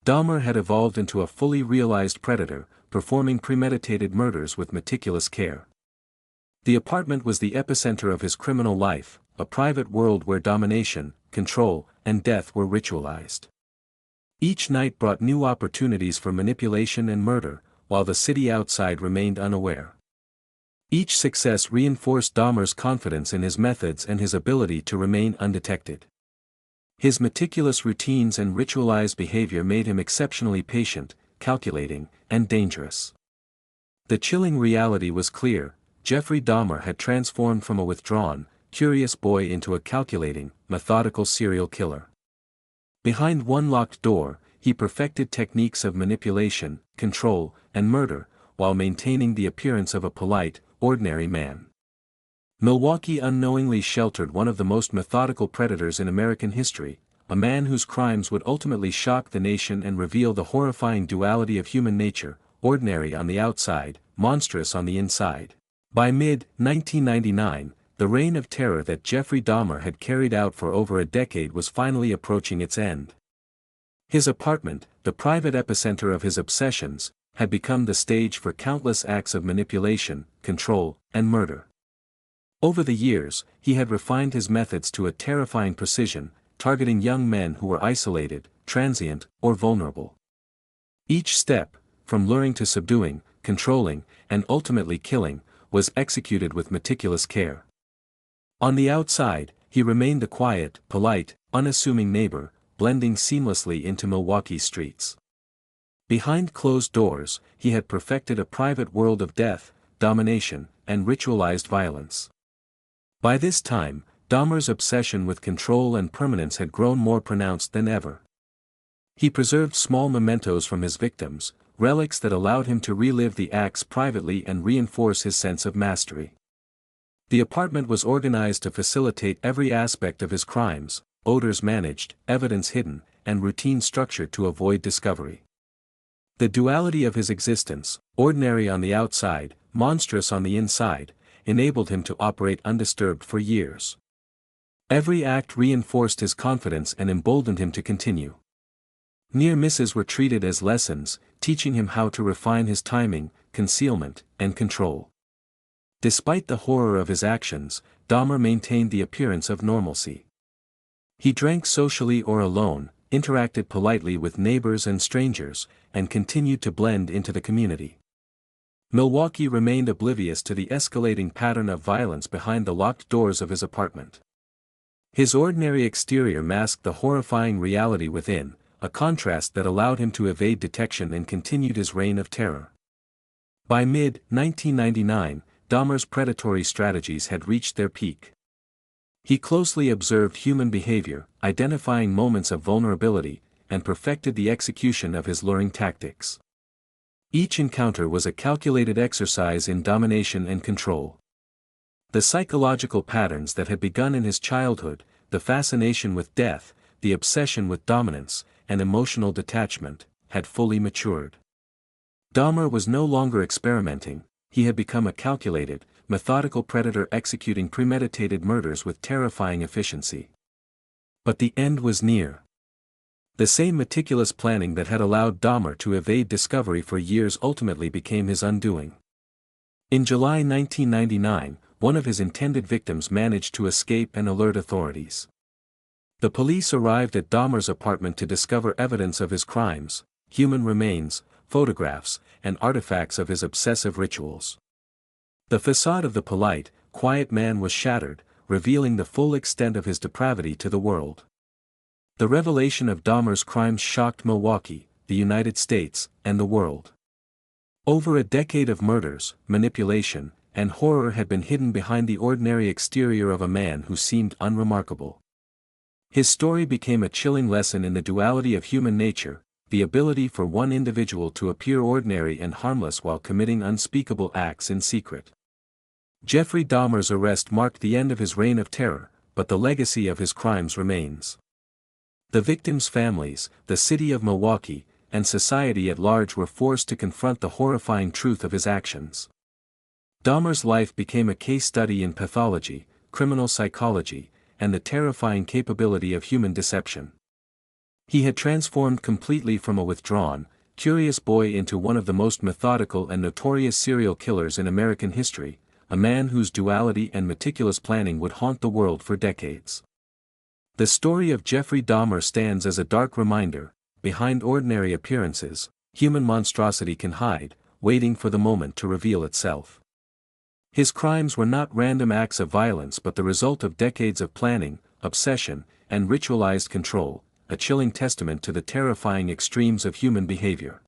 Dahmer had evolved into a fully realized predator, performing premeditated murders with meticulous care. The apartment was the epicenter of his criminal life, a private world where domination, control, and death were ritualized. Each night brought new opportunities for manipulation and murder, while the city outside remained unaware. Each success reinforced Dahmer's confidence in his methods and his ability to remain undetected. His meticulous routines and ritualized behavior made him exceptionally patient, calculating, and dangerous. The chilling reality was clear: Jeffrey Dahmer had transformed from a withdrawn, curious boy into a calculating, methodical serial killer. Behind one locked door, he perfected techniques of manipulation, control, and murder, while maintaining the appearance of a polite, ordinary man. Milwaukee unknowingly sheltered one of the most methodical predators in American history, a man whose crimes would ultimately shock the nation and reveal the horrifying duality of human nature, ordinary on the outside, monstrous on the inside. By mid-1999, the reign of terror that Jeffrey Dahmer had carried out for over a decade was finally approaching its end. His apartment, the private epicenter of his obsessions, had become the stage for countless acts of manipulation, control, and murder. Over the years, he had refined his methods to a terrifying precision, targeting young men who were isolated, transient, or vulnerable. Each step, from luring to subduing, controlling, and ultimately killing, was executed with meticulous care. On the outside, he remained the quiet, polite, unassuming neighbor, blending seamlessly into Milwaukee's streets. Behind closed doors, he had perfected a private world of death, domination, and ritualized violence. By this time, Dahmer's obsession with control and permanence had grown more pronounced than ever. He preserved small mementos from his victims, relics that allowed him to relive the acts privately and reinforce his sense of mastery. The apartment was organized to facilitate every aspect of his crimes: odors managed, evidence hidden, and routine structured to avoid discovery. The duality of his existence, ordinary on the outside, monstrous on the inside, enabled him to operate undisturbed for years. Every act reinforced his confidence and emboldened him to continue. Near misses were treated as lessons, teaching him how to refine his timing, concealment, and control. Despite the horror of his actions, Dahmer maintained the appearance of normalcy. He drank socially or alone, interacted politely with neighbors and strangers, and continued to blend into the community. Milwaukee remained oblivious to the escalating pattern of violence behind the locked doors of his apartment. His ordinary exterior masked the horrifying reality within, a contrast that allowed him to evade detection and continued his reign of terror. By mid-1999, Dahmer's predatory strategies had reached their peak. He closely observed human behavior, identifying moments of vulnerability, and perfected the execution of his luring tactics. Each encounter was a calculated exercise in domination and control. The psychological patterns that had begun in his childhood, the fascination with death, the obsession with dominance, and emotional detachment, had fully matured. Dahmer was no longer experimenting; he had become a calculated, methodical predator executing premeditated murders with terrifying efficiency. But the end was near. The same meticulous planning that had allowed Dahmer to evade discovery for years ultimately became his undoing. In July 1999, one of his intended victims managed to escape and alert authorities. The police arrived at Dahmer's apartment to discover evidence of his crimes: human remains, photographs, and artifacts of his obsessive rituals. The facade of the polite, quiet man was shattered, revealing the full extent of his depravity to the world. The revelation of Dahmer's crimes shocked Milwaukee, the United States, and the world. Over a decade of murders, manipulation, and horror had been hidden behind the ordinary exterior of a man who seemed unremarkable. His story became a chilling lesson in the duality of human nature, the ability for one individual to appear ordinary and harmless while committing unspeakable acts in secret. Jeffrey Dahmer's arrest marked the end of his reign of terror, but the legacy of his crimes remains. The victims' families, the city of Milwaukee, and society at large were forced to confront the horrifying truth of his actions. Dahmer's life became a case study in pathology, criminal psychology, and the terrifying capability of human deception. He had transformed completely from a withdrawn, curious boy into one of the most methodical and notorious serial killers in American history, a man whose duality and meticulous planning would haunt the world for decades. The story of Jeffrey Dahmer stands as a dark reminder: behind ordinary appearances, human monstrosity can hide, waiting for the moment to reveal itself. His crimes were not random acts of violence but the result of decades of planning, obsession, and ritualized control, a chilling testament to the terrifying extremes of human behavior.